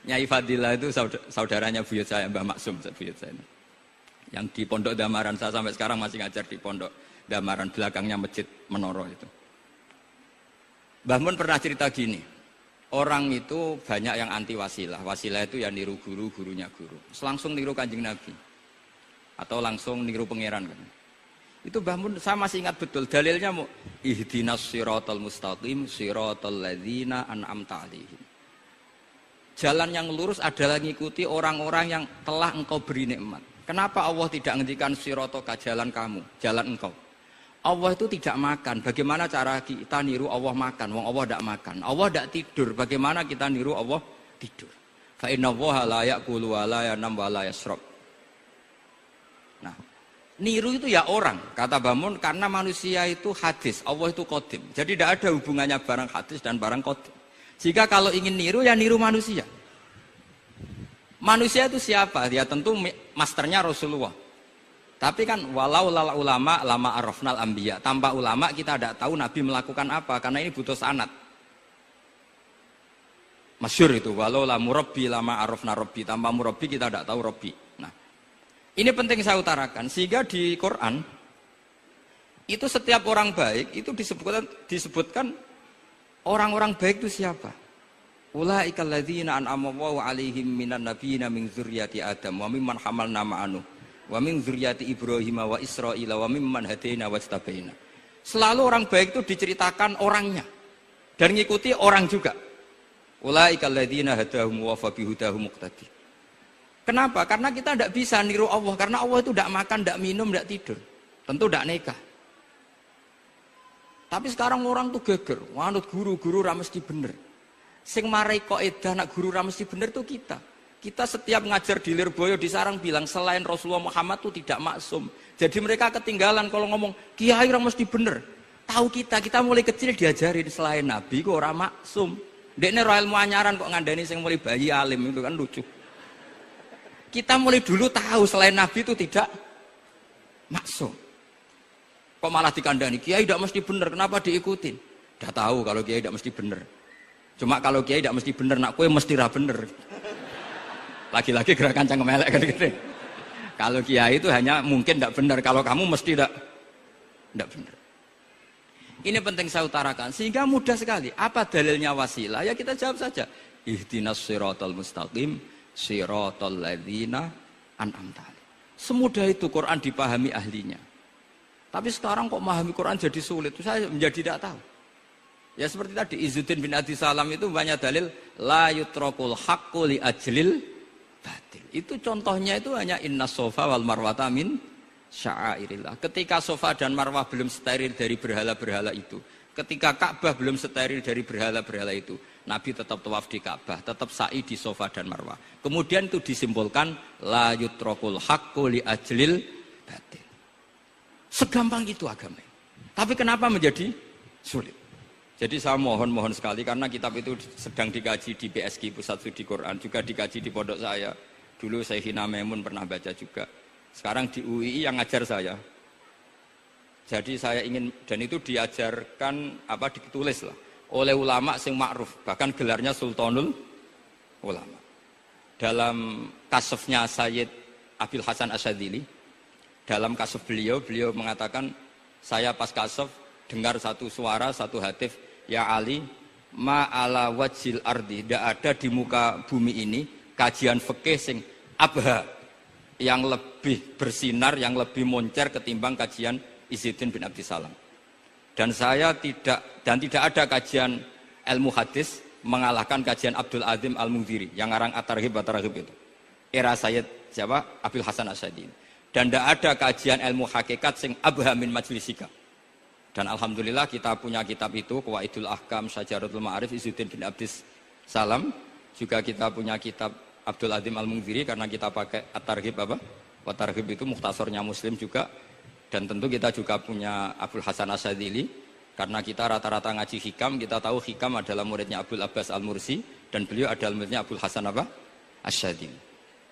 Nyai Fadilah itu saudaranya buyut saya, Mbah Maksum, buyut saya. Yang di Pondok Damaran, saya sampai sekarang masih ngajar di Pondok Damaran, belakangnya Masjid Menoro itu. Mbah Mun pernah cerita gini, orang itu banyak yang anti wasilah. Wasilah itu ya niru guru, gurunya guru. Langsung niru Kanjeng Nabi. Atau langsung niru pangeran kan. Itu Mbah Mun, saya masih ingat betul dalilnya mau ihdinas siratal mustaqim siratal ladzina an'amta 'alaihim. Jalan yang lurus adalah mengikuti orang-orang yang telah engkau beri nikmat. Kenapa Allah tidak ngendikan siratoka jalan kamu, jalan engkau? Allah itu tidak makan. Bagaimana cara kita niru Allah makan? Wong Allah tidak makan. Allah tidak tidur. Bagaimana kita niru Allah tidur? Fa inna Allaha la ya'kulu wa la yanam wa la yashrab. Nah, niru itu ya orang, kata Bamun, karena manusia itu hadis, Allah itu qadim. Jadi tidak ada hubungannya barang hadis dan barang qadim. Jika kalau ingin niru, ya niru manusia. Manusia itu siapa? Ya tentu masternya Rasulullah. Tapi kan walau lala ulama lama arafnal anbiya. Tanpa ulama kita tidak tahu Nabi melakukan apa, karena ini butuh sanad. Masyhur itu, walau la murabbi lama arafna rabbi. Tanpa murabbi kita tidak tahu rabbi. Nah, ini penting saya utarakan, sehingga di Quran itu setiap orang baik itu disebutkan orang-orang baik itu siapa? Ulaikal ladzina an'ama Allahu 'alaihim minan nabiyyin min dzurriyyati Adam wa mimman hamalna ma'anu wa min dzurriyyati Ibrahim wa Israila wa mimman hadaina wastabaina. Selalu orang baik itu diceritakan orangnya dan ngikuti orang juga. Ulaikal ladzina hadahum wa fabihudahum muqtadi. Kenapa? Karena kita tidak bisa niru Allah, karena Allah itu tidak makan, tidak minum, tidak tidur. Tentu tidak nikah. Tapi sekarang orang tuh geger, wanut guru-guru ra mesti bener. Sing marai kaidah nak guru ra mesti bener tuh kita. Kita setiap ngajar di Lirboyo di Sarang bilang selain Rasulullah Muhammad tuh tidak maksum. Jadi mereka ketinggalan kalau ngomong kiai ra mesti bener. Tahu kita mulai kecil diajarin selain Nabi kok ora maksum. Dekne ro ilmu anyaran kok ngandani sing mulai bayi alim itu kan lucu. Kita mulai dulu tahu selain Nabi itu tidak maksum. Kok malah dikandani kiai tidak mesti bener, kenapa diikutin? Udah tahu kalau kiai tidak mesti bener. Cuma kalau kiai tidak mesti bener, nak kue mesti ra bener. Lagi-lagi gerakan cangkem elek kan gitu. Kalau kiai itu hanya mungkin tidak bener, kalau kamu mesti tidak bener. Ini penting saya utarakan sehingga mudah sekali. Apa dalilnya wasilah? Ya kita jawab saja. Ihdinas siratal mustaqim, siratal ladzina an'amta alaihim. Semudah itu Quran dipahami ahlinya. Tapi sekarang kok memahami Quran jadi sulit? Saya menjadi tidak tahu. Ya seperti tadi Izzuddin bin Adi Salam itu banyak dalil la yutrakul haqqu li ajlil batil. Itu contohnya itu hanya innas sofa wal marwata min sya'airillah. Ketika sofa dan marwah belum steril dari berhala-berhala itu, ketika Ka'bah belum steril dari berhala-berhala itu, Nabi tetap tawaf di Ka'bah, tetap sa'i di sofa dan marwah. Kemudian itu disimpulkan la yutrakul haqqu li ajlil batil. Segampang itu agama. Tapi kenapa menjadi sulit? Jadi saya mohon sekali karena kitab itu sedang dikaji di PSG Pusat Studi Quran, juga dikaji di pondok saya. Dulu Syekhina Maimun pernah baca juga. Sekarang di UII yang ngajar saya. Jadi saya ingin, dan itu diajarkan ditulis lah oleh ulama sing ma'ruf, bahkan gelarnya Sultanul Ulama. Dalam kasufnya Sayyid Abil Hasan Asyadzili, dalam kasuf beliau mengatakan, saya pas kasuf dengar satu suara, satu hatif, ya Ali, ma'ala wajil ardi, tidak ada di muka bumi ini kajian fikih sing abha, yang lebih bersinar, yang lebih moncer ketimbang kajian Izzuddin bin Abdi Salam. Dan tidak ada kajian ilmu hadis mengalahkan kajian Abdul Azim Al-Mundhiri yang ngarang At-Targhib itu. Era Sayyid siapa? Abil Hasan Asyadzili. Dan tidak ada kajian ilmu hakikat sing abha min majlisika. Dan alhamdulillah kita punya kitab itu, Qawaidul Ahkam, Syajaratul Ma'arif, Izzuddin bin Abdi Salam. Juga kita punya kitab Abdul Azim Al-Mundhiri karena kita pakai At-Targhib At-Targhib itu mukhtasornya Muslim juga. Dan tentu kita juga punya Abul Hasan Asyadzili karena kita rata-rata ngaji hikam, kita tahu hikam adalah muridnya Abdul Abbas Al-Mursi dan beliau adalah muridnya Abul Hasan Asyadzili.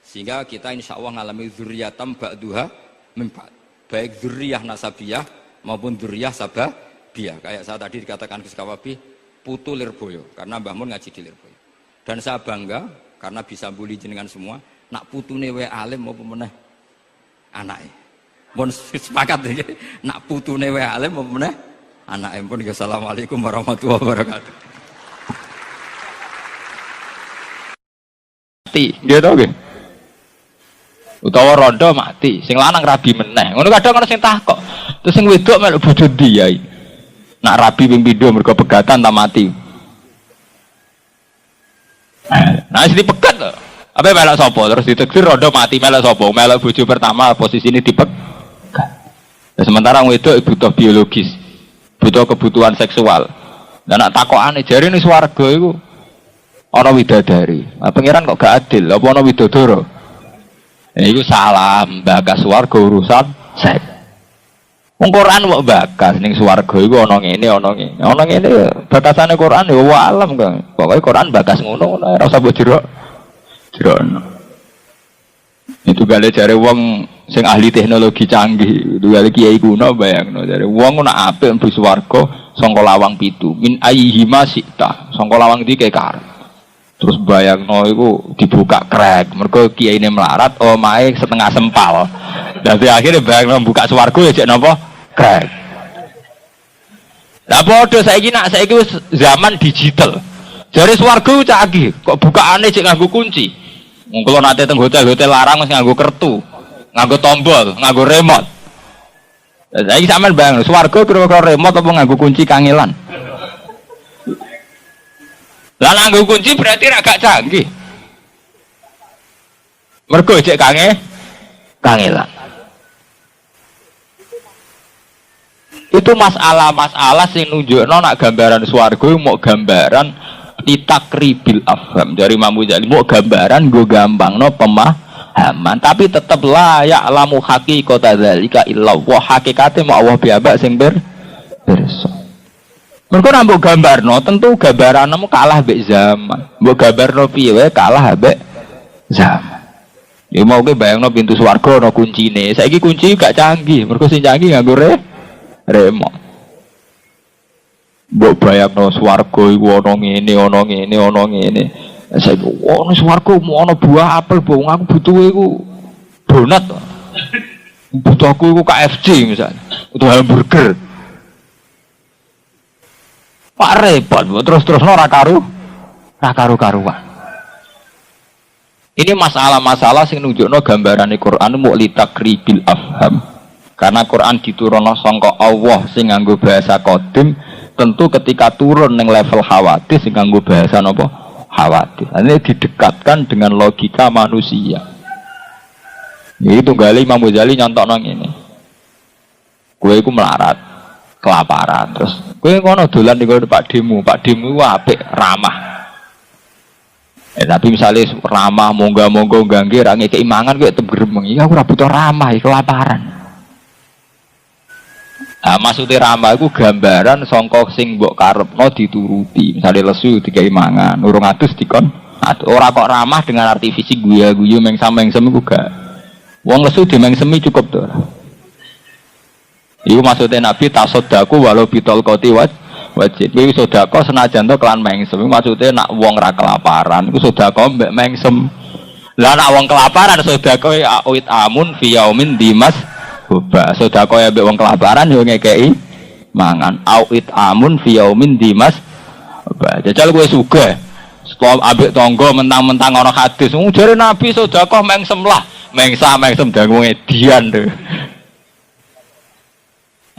Sehingga kita insya Allah ngalami dzurriyatam ba'duha min ba'd. Baik dzurriyah nasabiyah maupun dzurriyah sababiyah. Kayak saya tadi dikatakan Gus Kawabi putu Lirboyo karena Mbah Mun ngaji di Lirboyo. Dan saya bangga karena bisa bully jenengan semua, nak putune wae alim maupun meneh anake. Mun sepakat iki, nak putune wae alim maupun meneh anake. Pun assalamualaikum warahmatullahi wabarakatuh. Mati, dia tau nggih. Utawa rondo mati, sing lanang rabi meneh. Ngono kadang ana sing takok. Terus sing wedok melok bojo ndi yai? Nak rabi ping pindho mergo pegatan tak mati. Nah, wis dipegat lho. Apa melok sapa? Terus ditegir rondo mati melok sapa? Melok bojo pertama posisine dipegat. Ya, sementara wedok butuh biologis, butuh kebutuhan seksual. Lah nak takokane jarine swarga iku ana widadari. Nah, pangeran kok gak adil? Apa ana widodoro? Iku salah, bakas swarga urusan seks. Wong Quran kok bakas ning swarga iku ana ngene, ana ngene. Ana ngene batasane Quran ya wa alam kok. Pokoke Quran bakas ngono ora usah mbok jerok. Jerokno. Itu gale jare wong sing ahli teknologi canggih, itu gale kiai kuno bayangno jare wong nak apik mlebu swarga saka lawang pitu. Min ayyihima sita. Saka lawang iki karep. Terus bayangno iku dibuka krek, mergo kiyaine melarat, omahe setengah sempal. Dadi akhirnya bayangno buka swarga ya jek napa? Krek. Lah padha saiki wis zaman digital. Jare swarga canggih, kok bukaane cek nganggo kunci. Wong kula nate teng hotel-hotel larang mesti nganggo kertu, nganggo tombol, nganggo remote. Saiki sampean bayang swarga kira-kira remote apa nganggo kunci kangelan. Lah nganggo kunci berarti ra gak canggih. Mergo cek kangelan. Itu masalah-masalah sing nunjukno nak gambaran swarga mau gambaran litakribil afham dari Imam Ghazali mau gambaran go gampangno pemahaman tapi tetep la ya'lamu haqiqata dzalika illa wa hakikate mau Allah piyambak sing pirsa. Mergo nambah gambarno tentu gambaranmu kalah mbek zaman. Mbok gambarno piye wae kalah mbek zaman. Ya mau ke bayangno pintu swarga ana kuncine. Saiki kunci gak canggih, mergo sing canggih nganggo remote. Mbok bayangno swarga iku ana ngene. Saiki ono swarga ana buah apel, wong aku butuh iku donat. Butuh aku iku KFC misalnya, butuh hamburger. Pak repot, terus-terusno ra karu-karuan. Ini masalah-masalah sing nunjukno gambarane Quran mu litakribil afham. Karena Quran diturunno sangka Allah sing nganggo bahasa qadim, tentu ketika turun ning level hawadis sing nganggo bahasa napa? Hawadis. Ini didekatkan dengan logika manusia. Iki tunggale Imam Ghazali nyontokno ngene. Kowe iku melarat, kelaparan, terus kowe ngono dolan ning Pak Demu ku apik, ramah. Tapi misalnya ramah monggo gangge ra ngekeki mangan kowe tetep gremeng. Iya aku ora butuh ramah, kelaparan. Nah, maksudnya ramah iku gambaran sangka sing mbok karepno dituruti. Misalnya lesu dikai mangan, urung adus dikon. Ora kok ramah dengan arti fisik guyu-guyu mengsam-mengsem iku gak. Wong lesu dimengsemi cukup to. Iku maksudnya Nabi tasaddaku walau bitol qoti wajib. Kowe sedekah senajan to kelan mengsem. Maksudnya nak wong ra kelaparan iku sedekah mbek mengsem. Lah nak wong kelaparan sedekah awit amun fi yaumin dimas Boba, sedekah ya mbek wong kelaparan yo ngekeki mangan. Awit amun fi yaumin dimas Boba. Jajal kowe sugih. Setelah ambek tangga mentang-mentang ana hadis. Jare Nabi sedekah mengsem lah. Mengsem dangu edian to.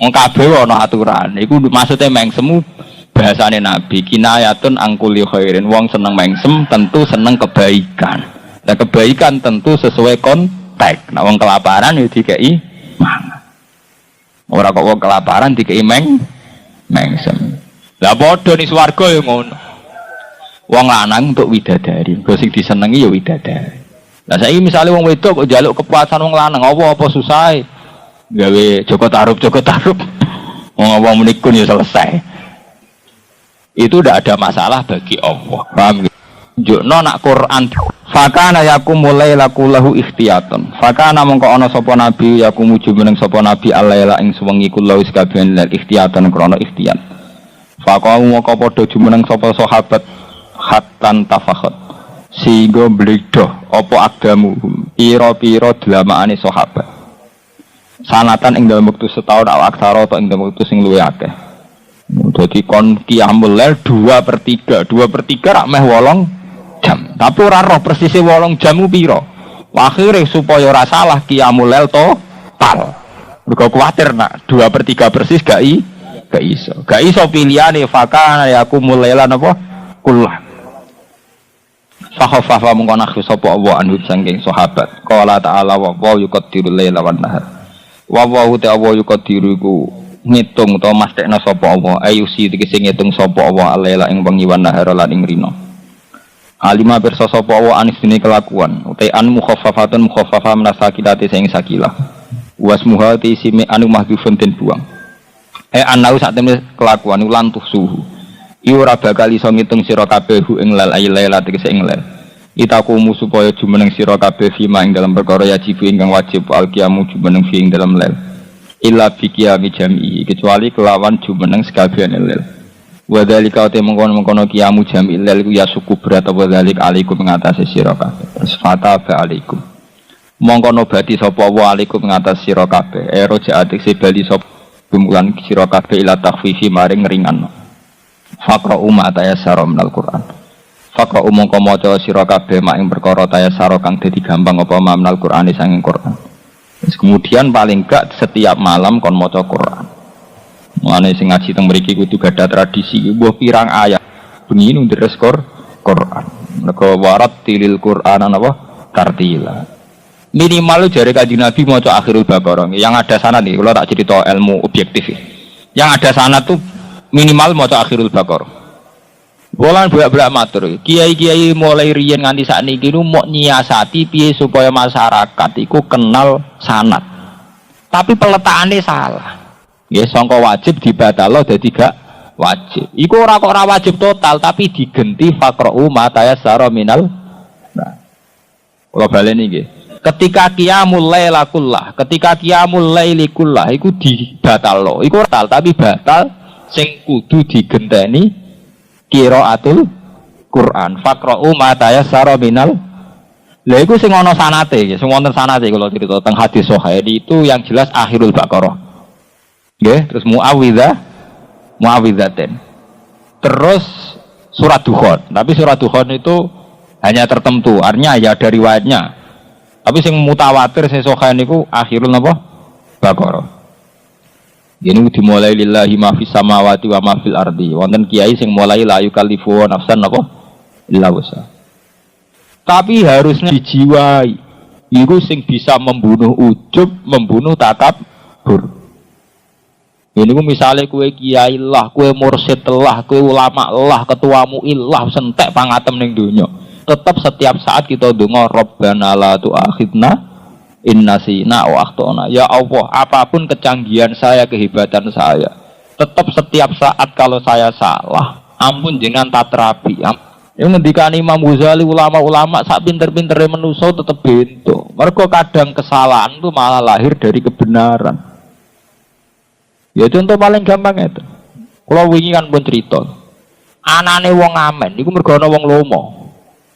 Wong kabeh ana aturan. Iku maksudnya mengsemu bahasane Nabi kinayatun angkuli khairin. Wong seneng mengsem tentu seneng kebaikan. Dan kebaikan tentu sesuai konteks. Nah wong kelaparan ya dikei mangan. Ora kok wong kelaparan dikei mengsem. Lah padha ning swarga ya ngono. Wong lanang untuk widadari. Kok sing disenengi ya widadari. Lah saiki misale wong wedok kok njaluk kepuasan wong lanang apa susah gawe Joko Tarub ngomong menikun ya selesai. Itu tidak ada masalah bagi Allah. Paham gitu? Jukno nak Quran fakana yakum mulai lakulahu ikhtiyatun. Fakana mongko ana sapa nabi yakum jumeneng sapa nabi alaila ing suwengi kulau sekabian lan ikhtiyatan krana ikhtiyat. Faqamu mongko padha jumeneng sapa sahabat hatan tafakhat sehingga bledoh apa agdamu pira-pira dlamane sahabat. Sanatan ing dalam waktu setahun atau aksara atau ing dalam waktu sing luwih akeh. Jadi kon qiyamul lail 2/3 rak meh 8 jam. Tapi ora roh persise 8 jam ku pira. Akhire supaya ora salah qiyamul lail total. Mergo kuwatir nak 2/3 persis gak iso. Gak iso pilihane fakana yakumul lailan apa kullah. Fakhaffa mungko nakhu sapa Allah anhu saking sahabat. Qala ta'ala wa yuqaddirul laila wan nahar. Wa ta'ala yuqaddiru iku ngitung utawa mastekna sapa Allah ayusi tegese ngitung sapa Allah alaila ing wengi wan nahar lan ing rina. Alima pirsa sapa Allah anis dene kelakuan utai an mukhaffafatun mukhaffafa menasakilate sing sakilah. Wasmuha ti simi anu mahdhufun den buang. Anau sak temene kelakuan ulan tuh suhu. Iku ora bakal iso ngitung sira kabeh ing lal aylaila tegese ing lal. Itakumu supaya jumeneng sira kabeh fima ing dalam perkara wajib ingkang wajib alqiyamu jumeneng fi ing dalam lal. Illa bi qiyami jam'i kecuali kelawan jumeneng sekabehane lal. Wa dzalika te mengkono-mengkono qiyamu jam'i lal iku ya suku berat apa dzalik alaikum ngatasi sira kabeh. Terus fata ba alaikum. Mongkono bati sapa wa alaikum ngatasi sira kabeh. Rojaat se bali sapa bumulan sira kabeh ila takhfifi maring ringan. Faqra umma tayassara minal Qur'an. Fakra umum maca sira kabeh mak ing perkara tayasara kang dadi gampang apa mamnal Qur'ani sanging Qur'an. Kemudian paling gak setiap malam kon maca Qur'an. Mulane sing ngaji teng mriki kudu gadah tradisi mbuh pirang ayat bengi ndres Qur'an. Mergo warat tilil Qur'an apa tartila. Minimal jare Kanjeng Nabi maca akhirul Baqarah. Yang ada sanad nih, kalau tak cerita ilmu objektif. Yang ada sanad tuh minimal maca akhirul Baqarah. Bolan bolak-balik matur, kiai-kiai mulai riyen nganti sakniki nu mau nyiasati piye supaya masyarakat iku kenal sanad. Tapi peletakannya salah. Nggih, sangka wajib dibatalo dadi gak wajib. Iku ora kok ora wajib total tapi digenti faqra'u ma tayassara minal. Nah. Kula baleni nggih. Ketika qiyamul laila kullah, ketika qiyamul laili kullah iku dibatalo. Iku total tapi batal sing kudu digenteni qiraatul Quran. Faqra'u ma tayassara minal. Lha iku sing ana sanate, sing wonten sanate kula crita teng hadis sahih itu yang jelas akhirul Baqarah. Nggih, terus muawwidzatain. Terus surat Dukhan. Tapi surat Dukhan itu hanya tertentu, artinya ya ada riwayatnya. Tapi sing mutawatir sing sahih niku akhirul napa? Baqarah. Ini dimulai lillahi ma fis samawati wa ma fil ardi. Wonten kiai sing mulai la yukallifu nafsan apa illa wusa. Tapi harusnya dijiwai. Iku sing bisa membunuh ujub, membunuh takabur. Ini ku misalnya kue kiai lah, kue mursyid lah, kue ulama lah, ketuamu ilah sentek pangatem ning donya. Tetap setiap saat kita donga Rabbana la tu'akhidna Innasina wa akhtona. Ya Allah, apapun kecanggihan saya, kehebatan saya, tetap setiap saat kalau saya salah, ampun jangan tatrapi. Yang ngendikan Imam Ghazali, ulama-ulama sak pinter-pintere manusa tetap bento. Mergo kadang kesalahan itu malah lahir dari kebenaran. Ya contoh paling gampang itu. Kalau wingi kan pun cerita, anane wong amen, iku mergo ana wong lomo.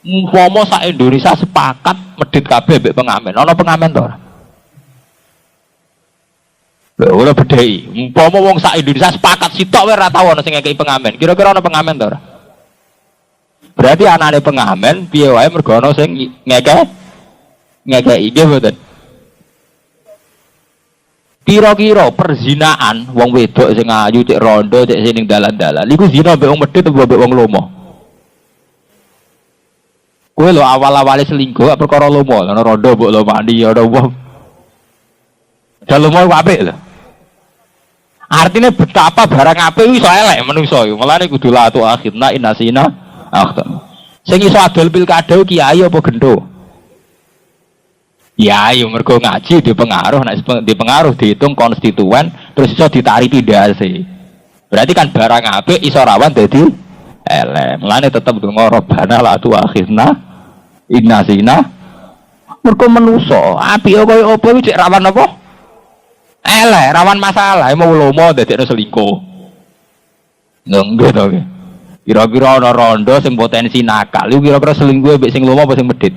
Umpama sak Indonesia sepakat medhit kabeh mbek pengamen. Ana pengamen to ora? Lha ora bedhei. Umpama wong sak Indonesia sepakat sitok wae ora tau ana sing ngekeki pengamen. Kira-kira ana pengamen to ora? Berarti anane pengamen piye wae mergo ana sing ngekeki nggih mboten. Kira-kira perzinaan wong wedok sing ayu cek rondo cek sing ning dalan-dalan iku zina mbek wong medhit apa mbek wong lomo? Kowe lho awal-awale selingkuh perkara lomo, ana rondo mbok lomani ana wong. Dalem apik lho. Artinya betapa barang apik iso elek menungso iku. Mulane kudu la tu akhirna innasina akhtan. Sing iso adol pilkada kiai apa gendo? Ya, yo mergo ngaji dipengaruh, nek dipengaruh dihitung konstituen terus iso ditarik pindhase. Berarti kan barang apik iso rawan dadi elek. Mulane tetep donga Rabbana la tu akhirna innasina. Mergo manusa apik kaya apa iki cek rawan apa? Elek, rawan masalah, mau lomo dadekno selingkuh. Nggih to nggih. Kira-kira ana rondo sing potensi nakal, iku kira-kira selingkuh mbek sing lomo apa sing medhit?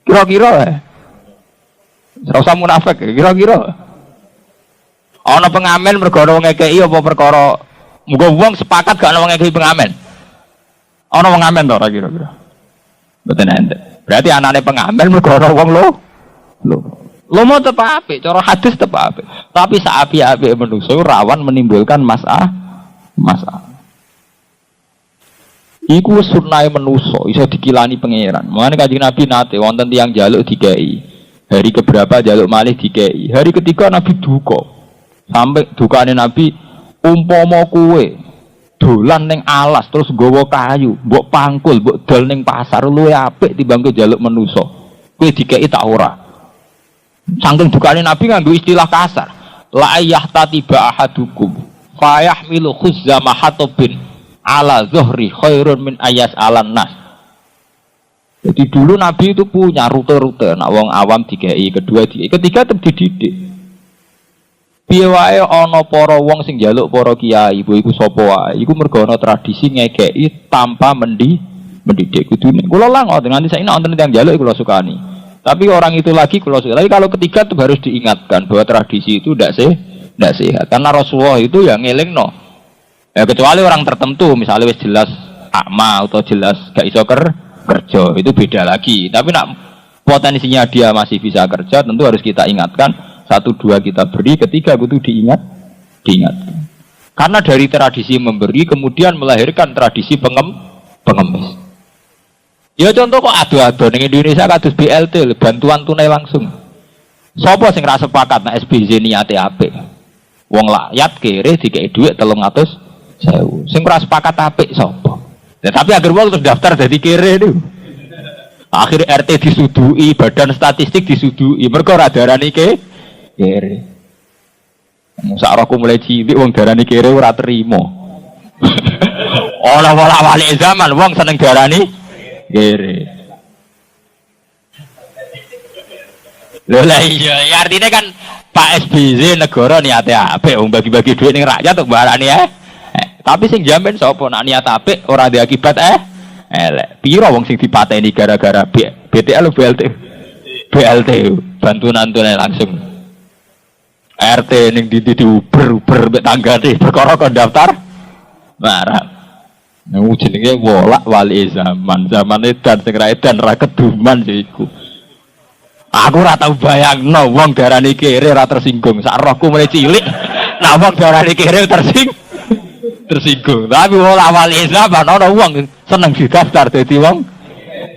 Kira-kira ora usah munafik, kira-kira. Ana pengamen mergo ana wong ngekeki apa perkara muga wong sepakat gak ana wong ngekeki pengamen. Ana wong ngamen to ora kira-kira? Mboten enten. Berarti anane pengamen mergo ana wong lomo tetep apik, cara hadis tetep apik. Tapi sak apik-apik manusa rawan menimbulkan masalah. Iku sunnahe manusa iso dikilani pangeran. Mulane Kanjeng Nabi nate wonten tiyang njaluk dikei. Hari keberapa njaluk malih dikei. Hari ketiga Nabi duka. Sampai dukane Nabi umpama kowe dolan ning alas terus nggawa kayu, mbok pangkul, mbok dol ning pasar luwih apik timbang kowe njaluk manusa. Kowe dikei tak ora. Saking dukane Nabi nganggo istilah kasar. La yahtatiba ahadukum fa yahmilu khuzzama hatubin ala zuhri khairun min ayas alan nas. Jadi dulu Nabi itu punya rute-rute, nak wong awam dikei, kedua dikei, ketiga tetep dididik. Piye wae ana para wong sing njaluk para kiai, iku sapa wae, iku mergo ana tradisi ngekeki tanpa mendidik kudune. Kula lah ngoten nganti saiki nek wonten tiyang njaluk kula sukani. Tapi orang itu lagi kula suka. Tapi kalau ketiga itu harus diingatkan bahwa tradisi itu tidak sehat. Karena Rasulullah itu yang ngelingno. Ya kecuali orang tertentu, misalnya wis jelas akma atau jelas gak iso kerja, itu beda lagi. Tapi nak potensinya dia masih bisa kerja, tentu harus kita ingatkan. 1, 2 kita beri, 3 itu diingat. Karena dari tradisi memberi kemudian melahirkan tradisi pengemis. Ya contoh kok ado-ado ning Indonesia kados BLT, bantuan tunai langsung. Sopo sing ra sepakat nek SBZ niate apik? Wong rakyat kere dikei dhuwit 300.000. Sing ora sepakat apik sapa? Ya, tapi agar wong terus daftar dadi kere niku. Akhir RT disudui, badan statistik disudui, mergo ora darani kere. Sak rohku mulai cilik wong darani kere ora trimo. Olah-olah wali zaman wong seneng darani kere. Lho lah iya, ya artinya kan Pak SBY negara niate apik wong bagi-bagi duit ning rakyat kok barani tapi sing jamin sapa nek niat apik ora ada akibat elek. Piro wong sing dipateni gara-gara BTL BLT bantuan tunai langsung. RT ning diuber mek tanggane perkara kon daftar barang. Nang jenenge wolak wali zaman edan sing ra edan ra keduman iku. Aku ora tau bayangno wong darani kere ora tersinggung. Sak rohku mulai cilik nah wong darani kere tersinggung. Tapi wolak wali zaman ana wong seneng didaftar dadi wong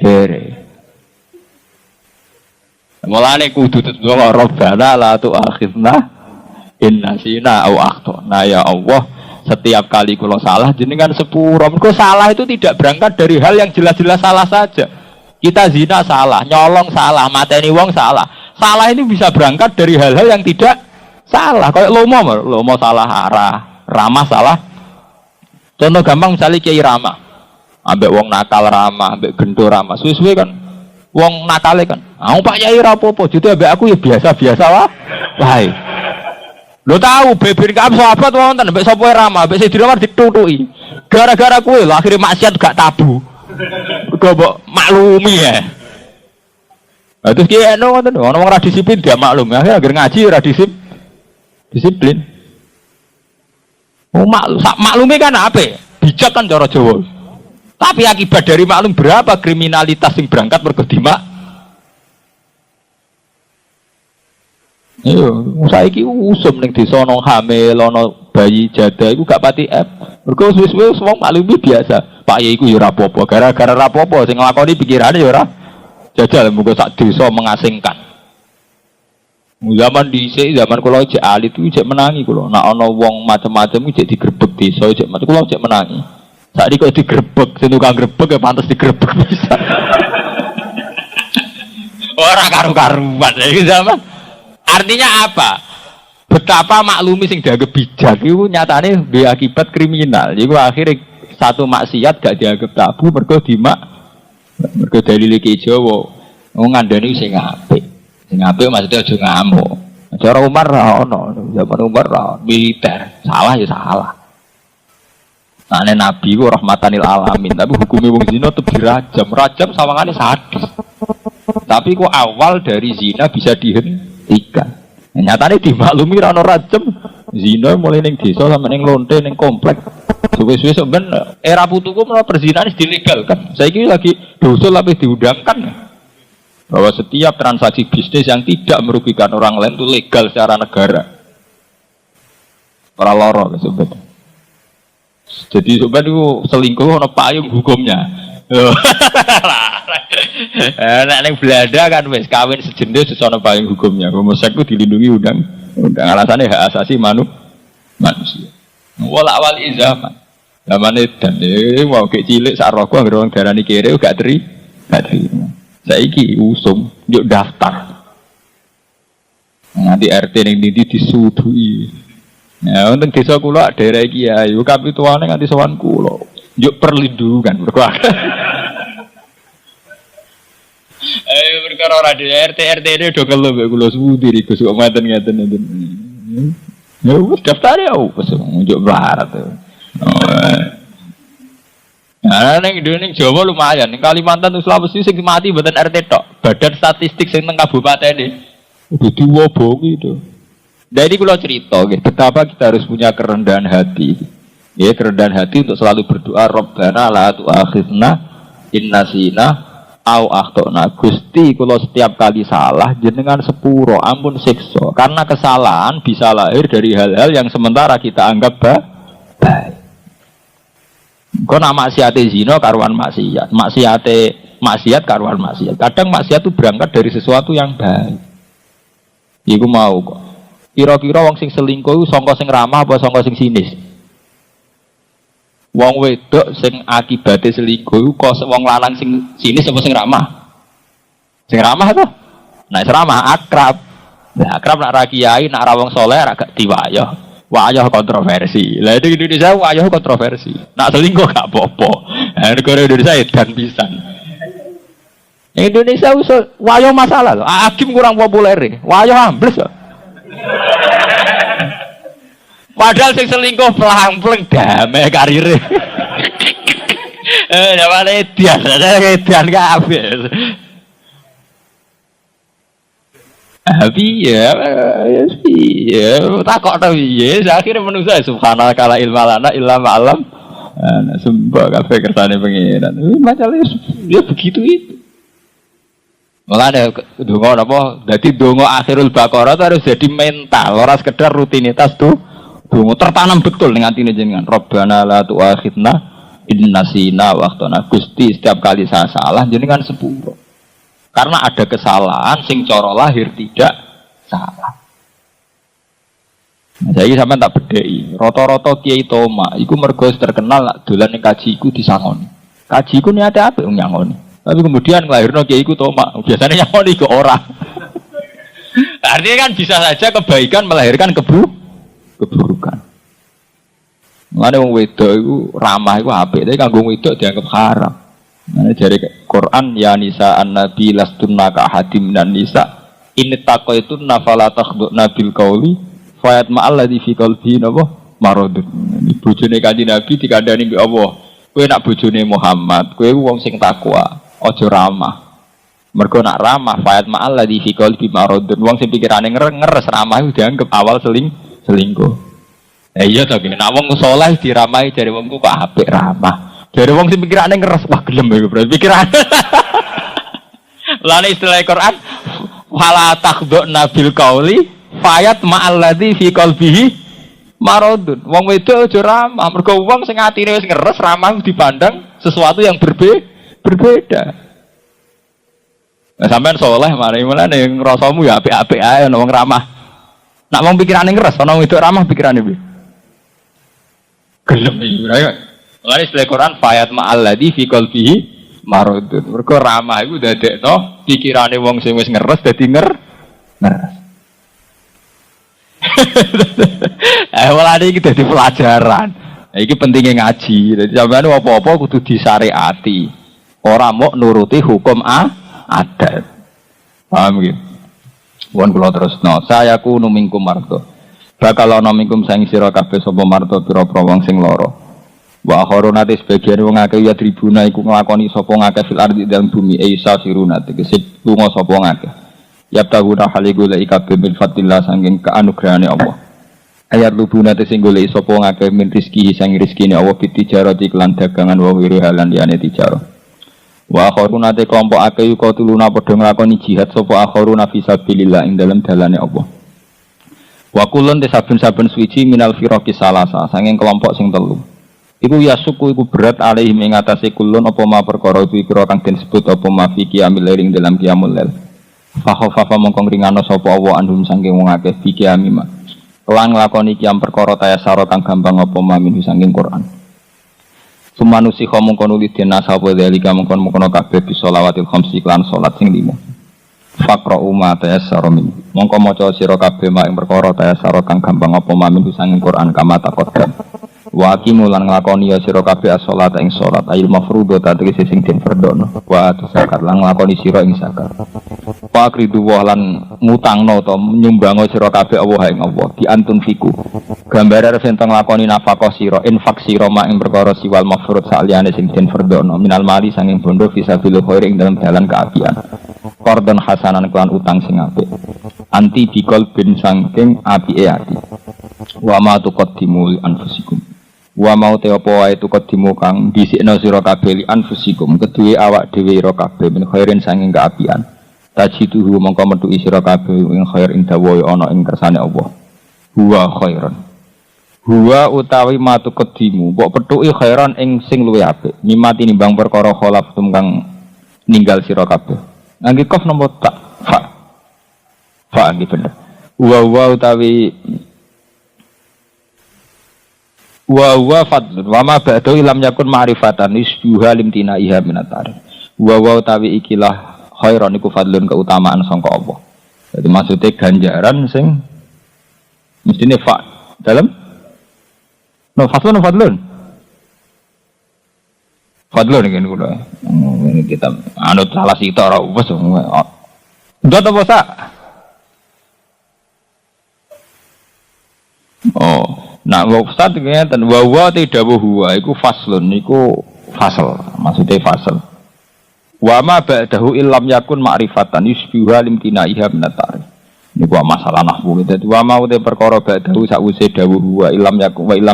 kere. Mulane kudu tetep Rabbana la tu'akhidna in nasina au akhtana ya Allah. Setiap kali kula salah jenengan sepuro. Mergo salah itu tidak berangkat dari hal yang jelas-jelas salah saja. Kita zina salah, nyolong salah, mateni wong salah. Salah ini bisa berangkat dari hal-hal yang tidak salah. Kayak lomo salah arah, ramah salah. Contoh gampang misalnya Kiai Rama. Ambek wong nakal ramah, ambek gendo ramah. Suwe-suwe kan wong nakale kan. Aku Pak Yai ra apa-apa, jadi ambek aku ya biasa-biasa wae. Lo tahu beber kap sahabat wonten mbek sapa ramah, mbek Sayyidina Umar ditutuki. Gara-gara kowe lho akhire maksiat gak tabu. Kok mbok maklumi ya. Lah terus ki eno ngoten ono wong ra disiplin dia maklum. Akhire ngaji ra disiplin. Oh maklumi kan apik, bijak kan cara Jawa. Tapi akibat dari maklum berapa kriminalitas yang berangkat mergo dimak. Iya, saiki usum ning desa ana hamil, ana bayi jada iku gak pati mergo suwe-suwe wong maklumi biasa. Pak Yai iku ya ora apa-apa, gara-gara ora apa-apa sing nglakoni pikirane ya ora jajal muga sak desa mengasingkan. Zaman dhisik, zaman kula cek alit iku cek menangi kula. Nek ana wong macam-macam iku cek digrebek desa cek kula cek menangi. Saiki kok digrebek, sing tukang grebek ya pantes digrebek bisa. Ora karu-karuan iki zaman. Artinya apa? Betapa maklumi sing dianggap bijak itu nyatane duwe akibat kriminal. Iku akhirnya satu maksiat gak dianggap tabu mergo mergo dalile Ki Jawa. Wong ngandani sing apik. Sing apik maksudnya aja ngamuk. Cara Umar ra ono, zaman Umar ra militer. Salah ya salah. Nah, Nabi ku rahmatanil alamin, tapi hukumnya wong zina tetep dirajam. Rajam sawangane sadis. Tapi ku awal dari zina bisa dihentikan. Nyatane dimaklumi ra ono rajam. Zina mulai ning desa sampe ning lonte ning komplek. Suwe-suwe sampean era putuku menawa perzinahan dilegalkan. Saiki lagi dosa tapi diundangkan. Bahwa setiap transaksi bisnis yang tidak merugikan orang lain itu legal secara negara. Ora loro sebenarnya. Jadi sebenarnya itu selingkuh ono payung hukumnya. Nek ning Belanda kan wis kawin sejenis wis ono payung hukumnya. Homoseks itu dilindungi undang alasannya hak asasi manusia. Wala wali zaman. Zamane dan mau kek cilik sak rogo anggere wong darani kere gak terima. Saiki usum yuk daftar. Nanti RT ning ndi disudui. Ya, untuk desa kula daerah iki ya, yo kapituane nganti sowan kula. Yuk perlindungan perkara. Perkara ora RT ini do kelo mbek kula suwudi Gus kok ngaten-ngaten. Ya wis daftar ya wis njuk melarat. Nah, ning Jawa lumayan, ning Kalimantan Sulawesi sing mati mboten RT tok. Badan statistik sing teng kabupaten iki. Udah diwoboki itu. Dari kula cerita, betapa kita harus punya kerendahan hati. Ya, kerendahan hati untuk selalu berdoa Rabbana la tu'akhidna in nasina au akhtana. Gusti kula setiap kali salah jenengan sepuro ampun siksa. Karena kesalahan bisa lahir dari hal-hal yang sementara kita anggap baik. Kok nak maksiate zina karuan maksiat, maksiat karuan maksiat. Kadang maksiat itu berangkat dari sesuatu yang baik. Iku mau kok. Kira-kira wong sing selingkuh sangka sing ramah apa sangka sing sinis? Wong wedok sing akibate selingkuh kok wong lanang sing sinis apa sing ramah? Sing ramah to? Nek ramah akrab. Nah, akrab nak ra kiai, nak ra wong saleh ra gak diwayah. Wayah kontroversi. Lah di Indonesia wayah kontroversi. Nak selingkuh gak apa-apa. Nah, negara Indonesia edan pisan. Indonesia wayah masalah loh. Hakim kurang populer. Wayah ambles loh. Padahal sing selingkuh pelang-pelang damai karirnya. Namanya edian kabeh. Ya, takok ta piye? Akhire manusa subhanallah kala ilmalana illa ma'alam. Nah, sumpah kabeh kersane pengiran. Masalah ya begitu itu. Mulane donga napa? Dadi donga akhirul baqarah itu harus jadi mental, ora sekedar rutinitas tuh. Donga tertanam betul ning atine jenengan. Rabbana la tu'akhidna in nasina wa akhtana. Gusti setiap kali saya salah jenengan sepuro. Karena ada kesalahan sing cara lahir tidak salah. Nah, saya sampean tak bedheki. Rata-rata kiai toma iku mergo terkenal lak dolan ning kaji iku disangoni. Kaji iku niate apik nyangoni. Tapi kemudian nglahirno kiai iku toma. Biasanya nyangoni ke ora. Artinya kan bisa saja kebaikan melahirkan keburukan. Mulane wong wedok iku ramah iku apik, tapi kanggo wedok dianggap haram. Nah, dari Quran ya nisa an-nabi lastunna ka hadim dan nisa in taqaitunna fala takhduna bil qauli fayat ma'al ladzi fi qalbi napa maradun. Ini bojone Kanjeng Nabi dikandani mbek Allah. Kowe nak bojone Muhammad, kowe wong sing takwa, aja ramah. Mergo nak ramah fayat ma'al ladzi fi qalbi maradun. Wong sing pikirane ngeres ramah iku dianggap awal selingkuh. Iya to kene nak wong saleh diramahi dari wong kok apik ramah. Dari wong sing pikirane ngeres wah gelem iku bro pikiran. Lan istilah Quran wala takhduna bil qauli fayat ma'al ladzi fi qalbihi maradun. Wong wedok aja ramah mergo wong sing atine wis ngeres ramah dipandang sesuatu yang berbeda. Nah, sampean saleh mari mulane ngrasamu ya apik-apik ae ana wong ramah. Nak wong pikirane ngeres ana wedok ramah pikirane piye? Gelem iki bro. Lalu istilah Quran fayat ma'al ladzi fi qalbihi maradun. Mergo ramah iku dadekno pikirane wong sing wis ngeres dadi ngeres. Walane iki dadi pelajaran. Iki pentingnya ngaji. Dadi sampeyan apa-apa kudu disyariati. Ora mok nuruti hukum adat. Paham iki? Wong kula terusno, saya kuno mingkum marto. Bakal ana mingkum sang sira kabeh sapa marto pira-pira wong sing lara. Wa khorunate sebagian wong akeh ya tribuna iku nglakoni sapa ngakeh fil ardi dalam bumi isa sirunate kesip lunga sapa ngakeh ya taguna haligula ikabe bil fatillah sanging kaanugrahane Allah ayat lubunate sing golek sapa ngakeh min rezeki sang rezekine Allah bitijarati kelan dagangan wa wiri halan liyane tijarah wa khorunate kelompok akeh yuka tuluna padha nglakoni jihad sapa akhoruna fi sabilillah ing dalem dalane Allah wa kulun te saben-saben suci minal firaqi salasa sanging kelompok sing telu. Iku ya suku iku berat alaihi ing atase kulun apa ma perkara iki kira kang disebut apa ma fi qiyamil lail dalam qiyamul lail. Fa khafafa mongko ngringano sapa Allah andum saking wong akeh fi qiyamima. Lan nglakoni qiyam perkara tayasara kang gampang apa ma min saking Quran. Sumanusi mongko nuli dina sapa dalika mongko kabeh bi sholawatil khamsi lan salat sing lima. Faqra'u ma tayassara min. Mongko maca sira kabeh mak ing perkara tayasara kang gampang apa ma min saking Quran kama taqaddam. Wa aqimulan nglakoni ya sira kabeh as-shalat ing salat ayil mafruḍah tegese sing den fardhono wa zakat lan nglakoni sira ing zakat wa akridu wa lan ngutangno ta nyumbango sira kabeh Allah ing Allah di antun fiku gambar arep enten nglakoni nafaqah sira infak sira mak ing perkara siwal mafruḍ saliyane sing den fardhono minal mali sanging bondo fisabilillah khair ing dalam dalan kaapian qardhan hasanan kelan utang sing apik anti bikol bin sangking apike ati wa ma tuqaddimu li anfusikum Wa mau te apa wae tu kedimu kang dhisikna sira kabeh li anfusikum kedue awak dhewe ira kabeh min khairin sanging kaapian. Tajiduhu mongko metu sira kabeh ing khair ing dawa ana ing kersane Allah. Huwa khairan. Huwa utawi matu kedimu mbok petuki khairan ing sing luwih apik. Mimati nimbang perkara kholaf kang ninggal sira kabeh. Ngangge kof nomor tak fa. Fa nggih bener. Huwa utawi wa fadlun wa ma ba'du ilam yakun ma'rifatan isbuha limtina iha minatari wa tawi ikilah khairan iku fadlun keutamaan sangka Allah. Jadi maksudnya ganjaran sing mestine fa dalam no fadlun ngene kula ini kita anut salah sita ora wis ndot apa sak nah, Ustaz ngeten wa tidak huwa iku faslun iku fasal maksudnya fasal wa ma ba'dahu illam yakun ma'rifatan yusbiha limtinaiha minatari niku masalah nahwu dadi wa ma te perkara ba'dahu sakwise dawuh huwa illam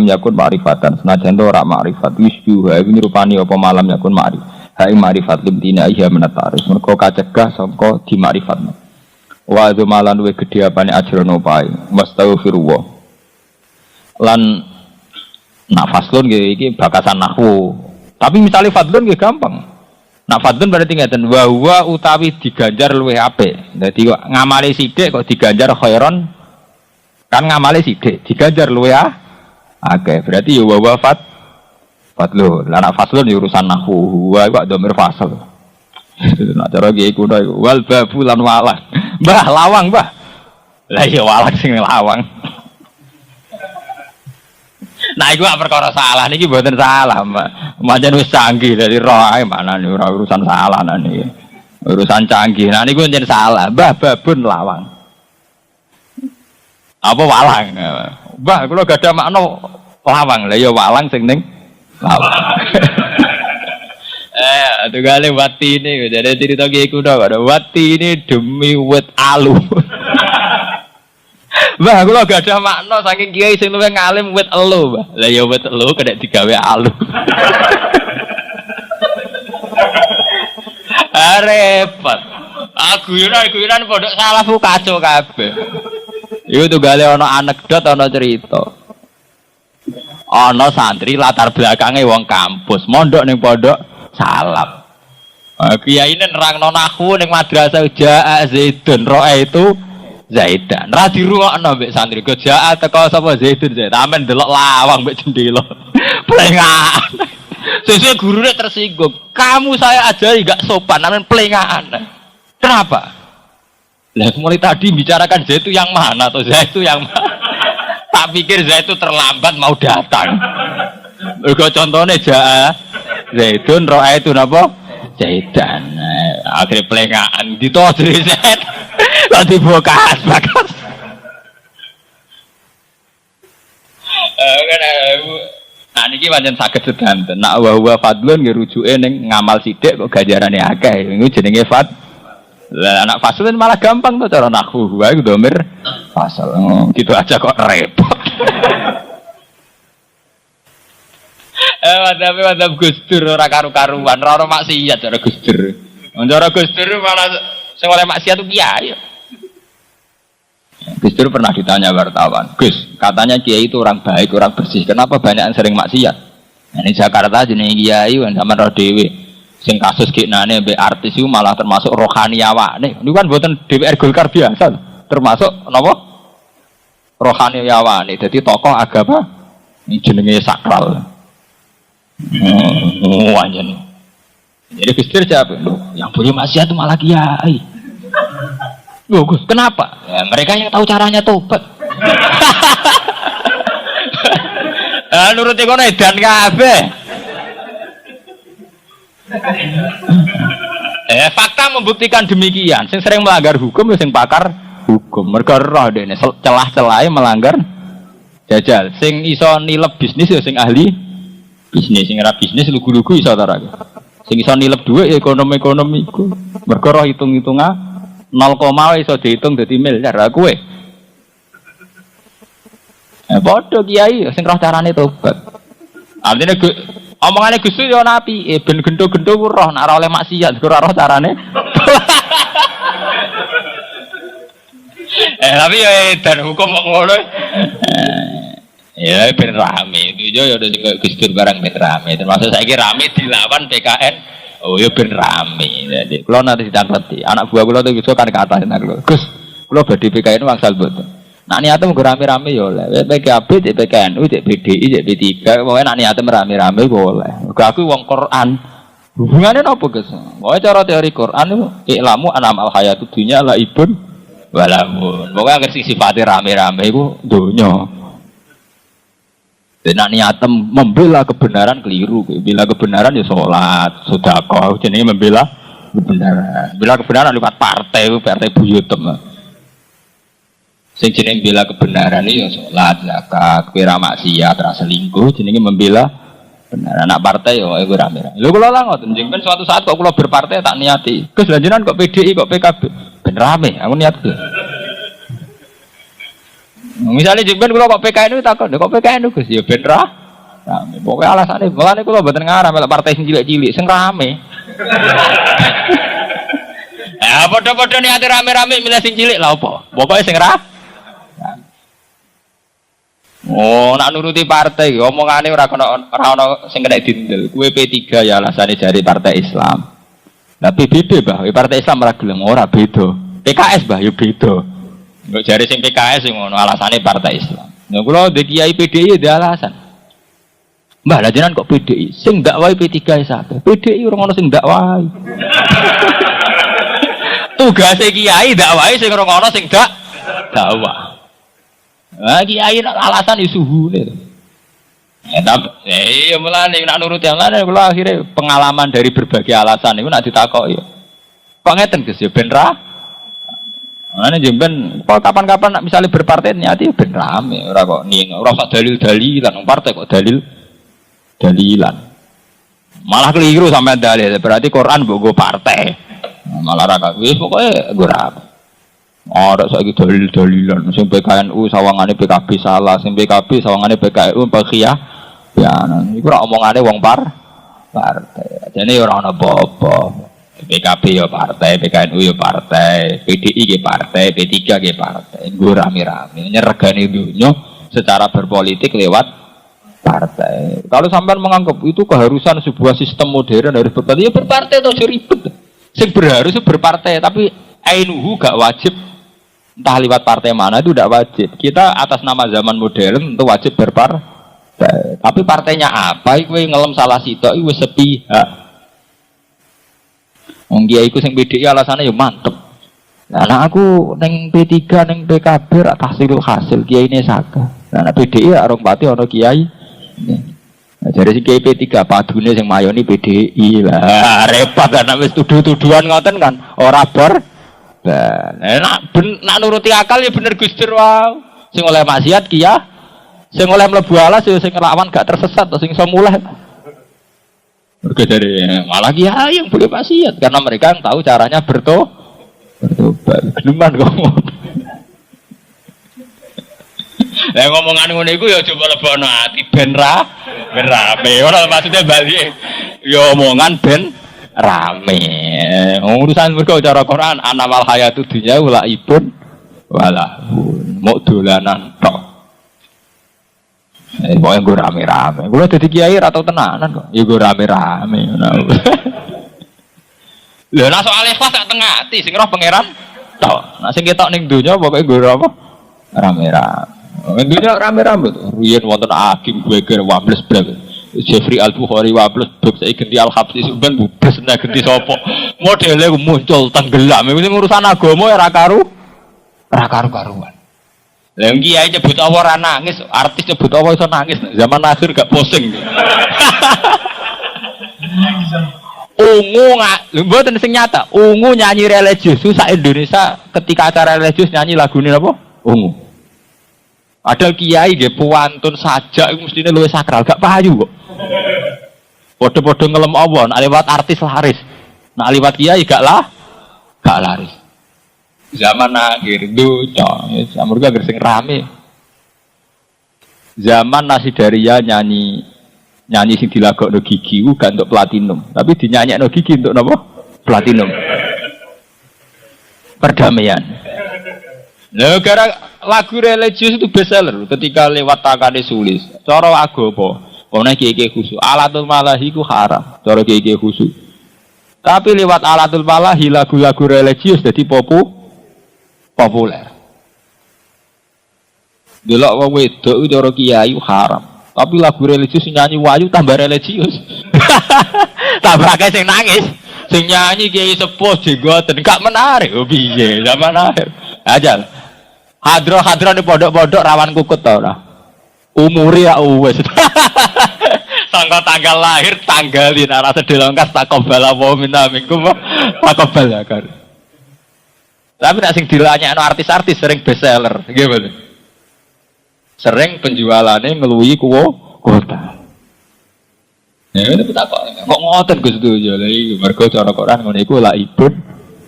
yakun ma'rifatan senajan ora ma'rifat yusbiha iku nyerupani apa malam yakun ma'rifat limtinaiha minatari mergo kacegah sangka di ma'rifatna wa malan we gedhe apane ajrono pae wastaghfirullah lan faslun iki bakasan nahwu. Tapi misalnya fadlun nggih gampang. Fadlun berarti ngeten wa huwa utawi diganjar luwih apik. Dadi kok ngamali sithik kok diganjar khairon kan ngamali sithik diganjar luwih akeh. Berarti ya wa fadlun. Lah faslun ya urusan nahwu. Wa kok dhamir fasal. Nek cara iki kudu wal babu lan walang. Mbah lawang, Mbah. Lah ya walang sing lawang. Nah, iku perkara salah niki mboten salah, Mbak. Pancen wis canggih dari roh ae mana nih ora urusan salah niki. Urusan canggih. Nah niku njen salah, Mbah babun lawang. Apa walang? Mbah kula gadah makna lawang. Lah ya walang sing ning lawang. Tugale wati ini jadi cerita kiai kuda kok wati ini demi wet alu. Mbah kula gadah makna saking kiai sing luwih ngalim wit elu, Mbah. Lah ya wit elu kena digawe alu. Repot. Guyonan pondok salah ku kacau kabeh. Iku tunggale ana anekdot ana cerita. Ana santri latar belakangnya wong kampus, mondok ning pondok salaf. Kiai ini nerangno nahwu ning madrasah Ja'a Zaidun roe itu Zaidan. Ra dirungokno mbek santri go Ja'a teko sapa Zaidun Zaid. Amen delok lawang mbek jendela. Plengaan. Sesuk gurune tersinggung. Kamu saya ajari enggak sopan, amen plengaan. Kenapa? Lah mulai tadi bicarakan Zaid itu yang mana atau Zaid itu yang mana? Tak pikir Zaid itu terlambat mau datang. Mergo contone Ja'a Zaidun roe itu napa? Zaidan. Akhirnya plengaan ditodri Zaid. Kok dibokas bakas. Nah niki pancen saged sedanten. Nak wa fadlun nggih rujuke ning ngamal sithik kok ganjarane akeh. Iku jenenge fad. Lah anak faslun malah gampang to cara nahwu. Wae dhamir fasal. Gitu aja kok repot. Wadab Gus Dur ora karu-karuan, ora maksiat cara Gus Dur. Cara Gus Dur malah sing oleh maksiat itu kiai. Gus Dur pernah ditanya wartawan, Gus, katanya kiai itu orang baik, orang bersih. Kenapa banyak yang sering maksiat? Nah, ini Jakarta jenenge kiai kan zaman roh dhewe. Sing kasus kiknane mbek artis itu malah termasuk rohaniawane. Niku kan mboten DPR Golkar biasa, termasuk napa? Rohaniawane. Jadi tokoh agama jenenge sakral. Anjen. Jadi Gus Dur jawab, yang punya maksiat itu malah kiai. Loh Gus, kenapa? Ya, mereka yang tahu caranya tobat. Nuruti kono edan kabeh. Fakta membuktikan demikian. Sing sering melanggar hukum ya sing pakar hukum. Mergo roh dene celah-celahe melanggar jajal. Sing iso nilep bisnis ya sing ahli bisnis, sing ora bisnis lugu-lugu iso ta ora. Sing iso nilep dhuwit ya ekonomi iku. Mergo roh hitung-hitungan 0, iso dihitung dadi miliar lah kowe. Padha kiai sing roh carane tobat. Artinya omongane Gusti yo napi, ben gendo-gendo ku roh nek ora oleh maksiat, ora roh carane. Tapi ya dan hukum kok ngono. Ya ben rame. Itu yo udah Gus Dur barang ben rame. Termasuk saiki rame dilawan PKN. Oh ya ben rame. Jadi kula nanti ditangkleti. Anak buah kula tuh kan kata enak lho. Gus, kula badhe PKN wangsal mboten. Nak niate mung rame-rame ya oleh. PKB, cek PKNU, cek PDI, cek P3. Pokoke nak niate rame-rame kok oleh. Aku wong Quran. Hubungannya apa, Gus? Pokoke cara teori Quran itu iklamu anamal hayatud dunya la ibun walamun. Pokoke anggere sing sifate rame-rame iku donya. Dan nak niate membela kebenaran keliru. Bela kebenaran ya salat, sedekah, jenenge membela kebenaran. Bela kebenaran lewat partai buyutem. Sing jeneng bela kebenaran iki ya salat, zakat, kira maksiat, ra selingkuh, jenenge membela kebenaran. Anak partai yo iku rame-rame. Lho kula lah ngoten, jenengan suatu saat kok kula berpartai tak niati. Gus lanjutan kok PDI kok PKB. Ben rame, aku niat ge. Misalnya jenengan kula kok PKN takon, kok PKN Gus ya ben rame. Pokoke alasane mulane kula mboten ngarah melok partai sing cilik-cilik, sing rame. Ya padha-padha niate rame-rame milih sing cilik lha apa? Pokoke sing Oh, nak nuruti partai, omongane ora ono sing kena dindel. Kuwe P3 ya alasane jari partai Islam. Lah PBB, Mbah, partai Islam ora gelem ora beda. PKS, Mbah, yo beda. Kok jari sing PKS sing ngono alasane partai Islam. Nah, kula ndek kiai PDI ya alasan. Mbah, lha jenengan kok PDI? Sing dakwahi P3 sakit. PDI ora ono sing dakwahi. Tugase kiai dakwahi sing ora ono sing dakwah. Nah, kiai alasan isuhune. Ya mulane nek nurut yang lain kula akhirnya pengalaman dari berbagai alasan iku nek ditakoki. Kok ngeten Gus ya ben ra. Mulane jemben kapan-kapan nek misale berpartai nyati ben rame ora kok ora usah dalil-dalilan partai kok dalilan. Malah keliru sampean dalil berarti Quran mbok go partai. Malah ra wis pokoke nggo rame. Ada saiki dalil-dalilan sing PKNU sawangane PKB salah, sing PKB sawangane PKNU bakhiyah. Ya, iku ora omongane wong partai. Jane ora ana apa-apa. PKB ya partai, PKNU ya partai, PDI ya partai, P3 ya partai. Nggo rame-rame nyeregani dunya secara berpolitik lewat partai. Kalau sampean menganggap itu keharusan sebuah sistem modern harus berpartai, ya berpartai atau ribet. Sing berharus berpartai, tapi ainuhu gak wajib. Entah lewat partai mana itu tidak wajib. Kita atas nama zaman modern itu wajib berpartai. Tapi partainya apa? Iku ngelem salah sitok iku sepihak. Wong kiai iku sing PDI alasane ya mantep. Lah aku ning P3 ning PKB ra tahsilul hasil kiyaine saka. Lah PDI ora rong pati ana kiai. Nah, jare si kiai P3 padune sing mayoni PDI lah. Repot kan wis tuduh-tuduhan ngoten kan ora bor. Nak nuruti akal ya bener Gus Dur wae. Sing oleh maksiat kiyah, sing oleh mlebu alas ya sing lawan gak tersesat atau sing iso mulih. Mergo dari malah kiai yang boleh maksiat karena mereka yang tahu caranya bertobat. Geneman kok. Lah ngomongan ngono iku ya coba lebono ati ben rame. Ora maksudnya bali. Ya omongan ben rame. Urusan mergo cara Quran anamal hayatud dunya wala ibun walahun. Mau dolanan tok. Pokoke nggo rame-rame. Kula dadi kiai ra tau tenanan kok. Ya nggo rame-rame ngono. Lha nek soal ikhlas sak tengah ati sing roh pangeran tok. Nek sing ketok ning donya pokoke nggo apa? Rame-rame. Dunya rame-rame to. Riyen wonten Hakim Geger Wables Brek. Jeffrey Al-Bukhari wables bab saiki ganti Al-Habsi sampean bubes nek ganti sapa modele muncul tenggelam iku sing urusan agama ora karu-karuan. Lah kiai nyebut apa ora nangis, artis nyebut apa iso nangis zaman akhir gak posing. Ungu mboten sing nyata, ungu nyanyi religius sak Indonesia ketika acara religius nyanyi lagune apa? Ungu. Ada kiai nggih puantun sajak iku mestine luwih sakral, gak payu kok. Padha-padha ngelem Allah, nek liwat artis laris. Nek liwat kiai gak laris. Zaman akhir dunya, samurga gersing rame. Zaman Nasidaria nyanyi Nyanyi sing dilagokno gigi ku gak untuk platinum, tapi dinyanyekno gigi untuk napa? Platinum. Perdamaian. Nah, gara lagu religius itu bestseller ketika lewat tangane sulis. Cara agama, ana kiye-kiye khusus. Alatul malahi ku haram, cara kiye-kiye khusus. Tapi lewat alatul malahi lagu-lagu religius jadi populer. Delok wong wedok cara kiai haram. Tapi lagu religius nyanyi wayu tambah religius. Tambah akeh sing nangis. Sing nyanyi kiai sepuh jenggoten gak menarik. Oh piye? Zaman akhir. Ajal. Hadro-hadro di pondok-pondok rawan kukut ta ora? Umure ya wis. Sangka tanggal lahir tanggalin arah sedelongkas takobala wa minna minkum takobal ya kan. Tapi nek sing dilanyakno artis-artis sering bestseller, nggih. Sering penjualannya ngeluwi kuota. Ya itu betapa kok ngoten Gus Dunya lha iki mergo cara Quran ngono iku la ibun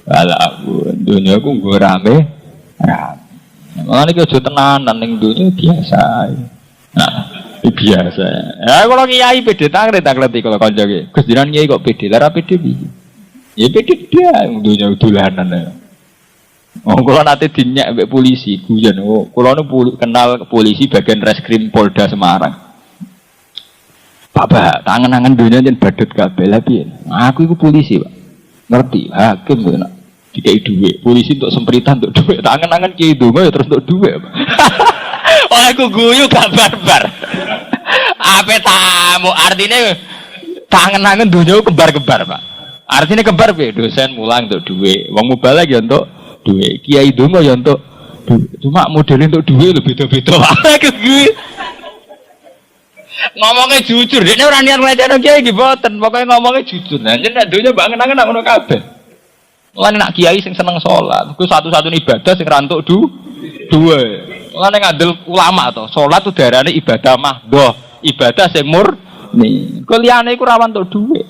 ala dunya ku nggo rame. Malah iki aja tenanan ning dunya biasa. Nah, biasa. Ya kalau kiai pede tak ngerti kalau kanca iki. Gus Dinan kiai kok pede, lara pede piye? Ya pede dia dunya dolanan ya. Oh, kalau nanti dinyak mbek polisi, guyon. Oh, kalau kenal polisi bagian reskrim Polda Semarang. Pak, tangan-tangan dunia jen badut kabeh lah piye. Aku iku polisi, Pak. Ngerti, hakim kok nak dikai dhuwit. Polisi untuk sempritan untuk dhuwit. Tangan-tangan kiai donga ya terus untuk dhuwit, Pak. Oh, aku guyu gak barbar. Apa tamu artinya tangan-tangan dunia kembar-kembar, Pak. Artinya kembar piye? Dosen mulang untuk dhuwit, wong mubalek ya untuk duit, kiai donga ya untuk duit. Cuma modelnya untuk duit lebih beda-beda. Aku gue ngomongnya jujur, dia orang niat ngelajarin kiai giboten, pokoknya ngomongnya jujur. Nah, jadi nak duitnya bangen nak ngono kabeh. Mulane nak kiai sing seneng sholat, gue satu-satunya ibadah sing rantuk duit. Mulane ngandel ulama to, sholat tuh darane ibadah mahdoh, ibadah sing murni. Kok liyane iku rawan untuk duit.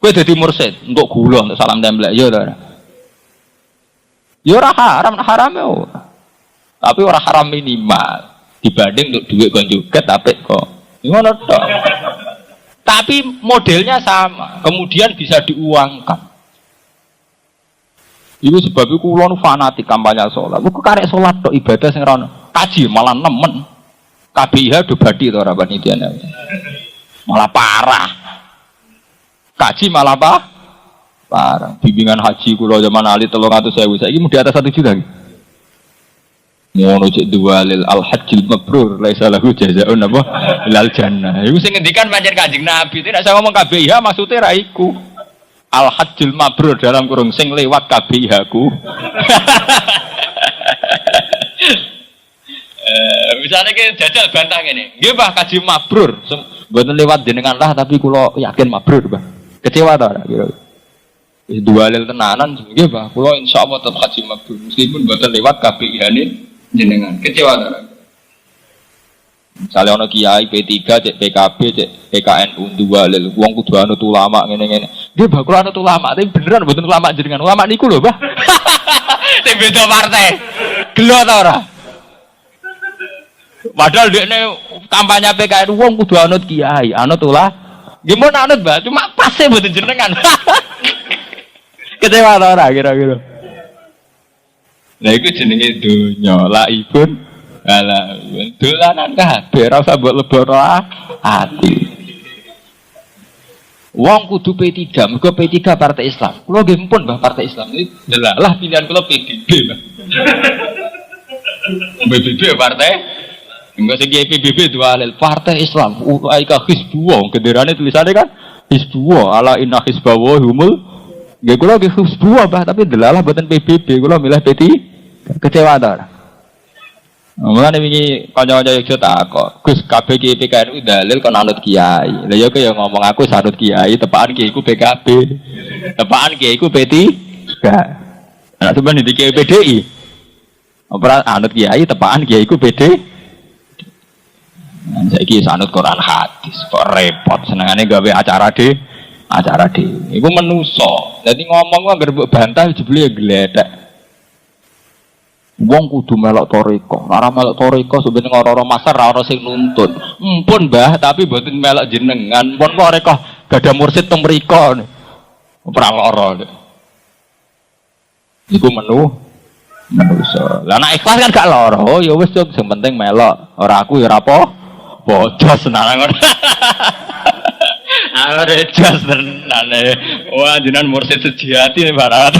Gue dadi mursid untuk gula, untuk salam templek, ya ta. Ya ora haram ya ora. Tapi ora haram minimal dibanding untuk duit kon juga apik kok. Ngono tok. Tapi modelnya sama, kemudian bisa diuangkan. Itu sebab itu kula fanatik kampanye salat. Kok karek salat tok ibadah sing ora kaji malah nemen. KBIH do badi to ora panitiane. Malah parah. Kaji malah parah. Bimbingan haji kula zaman ali 300.000 saiki mung di atas 1 juta. Ngono cek dualil al hajjil mabrur laisa lahu jazaa'un apa ilal jannah. Iku sing ngendikan pancen Kanjeng Nabi. Nek saya ngomong KBIH maksude ra iku. Al hajjil mabrur dalam kurung sing lewat KBIH ku. Misalnya ke jajal bantah ngene. Nggih Pak kaji mabrur. Mboten lewat jenengan lah tapi kula yakin mabrur, Pak. Kecewa ta ora kira? Dua lil tenanan nggih Pak, kula insyaallah tetep haji mabrur meskipun mboten lewat KBIH-ne jenengan. Kecewa ta? Misale ana kiai P3 cek PKB cek PKNU dua lil wong kudu anut ulama ngene-ngene. Nggih Pak, kula anut ulama, tapi beneran mboten ulama jenengan. Ulama niku lho, Pak. Sing beda partai. Gelo ta ora? Padahal dekne kampanye PKNU wong kudu anut kiai, anut ulama. Gimana anut, Pak? Cuma pase mboten jenengan. Kecewa ta ora kira-kira. Lah iku jenenge donya, la ibun ala dolanan kabeh ora usah mbok lebono ati. Wong kudu P3, mergo P3 partai Islam. Kula nggih pun Mbah partai Islam iki delalah pilihan kula PBB, Mbah. PBB partai enggak sing PBB dua alil partai Islam. Aika Hizbullah, genderane tulisannya kan Hizbullah ala inna hizbawa humul. Nggih kula nggih Hizbullah Mbah, tapi delalah mboten PBB, kula milih P3. Kecewa ta ora? Mulane wingi kanca-kanca yo takok, Gus kabeh kiai PKNU dalil kon anut kiai. Lah ya kaya ngomong aku sanut kiai, tepakan kiai ku PKB. Tepakan kiai ku P3. Nah, sampeyan di kiai PDI. Ora anut kiai, tepakan kiai ku PD. Saiki sanut Quran hadis, kok repot senengane gawe acara dhewe. Iku menuso. Dadi ngomong kok anggere mbok bantah jebule gledek. Wong kudu melok toriko. Ora melok toriko sebenarnya orang-orang masar ora sing nuntun. Mpun Mbah, tapi mboten melok jenengan. Pun toriko gadah mursid teng mriko. Ora lara. Iku manusa. Lah nek ikhlas kan gak lara. Oh ya wis sing penting melok. Ora aku ya ora apa. Bocos tenan ngono. Are jas tenan. Wah jenengan mursid sejati barat.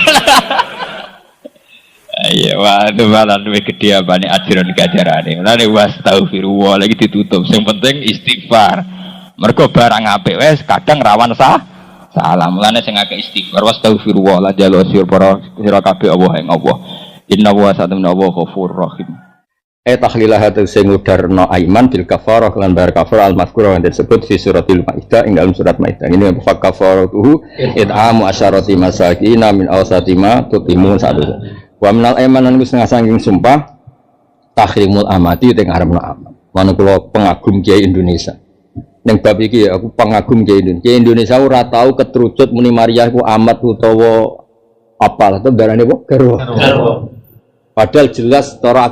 Iya, waduh malah lebih gede apa nih ajaran keajaran. Mulane wastaghfirullah lagi ditutup. Yang penting istighfar. Mergo barang apik wes kadang rawan salah. Mulane sing akeh istighfar wastaghfirullah la jalu sir para sira kabeh Allah ing Allah. Inna wa sa'amna wa ghafurur rahim. Tahlilah hatu sing ngudarno aiman bil kafarah lan bar kafarah al mazkurah yang disebut fi suratil maidah ing dalam surat maidah. Ini fa kafaratuhu it'amu asyarati masakin min awsati ma tutimun satu. Wa minal aimanan wis saking sumpah tahrimul amati teng arepno amat. Manu kula pengagum Kiai Indonesia. Ning bab iki aku pengagum Kiai Indonesia. Kiai Indonesia ora tau ketrucut muni Maria ku amat utawa apal atau darane kok garwa. Padahal jelas cara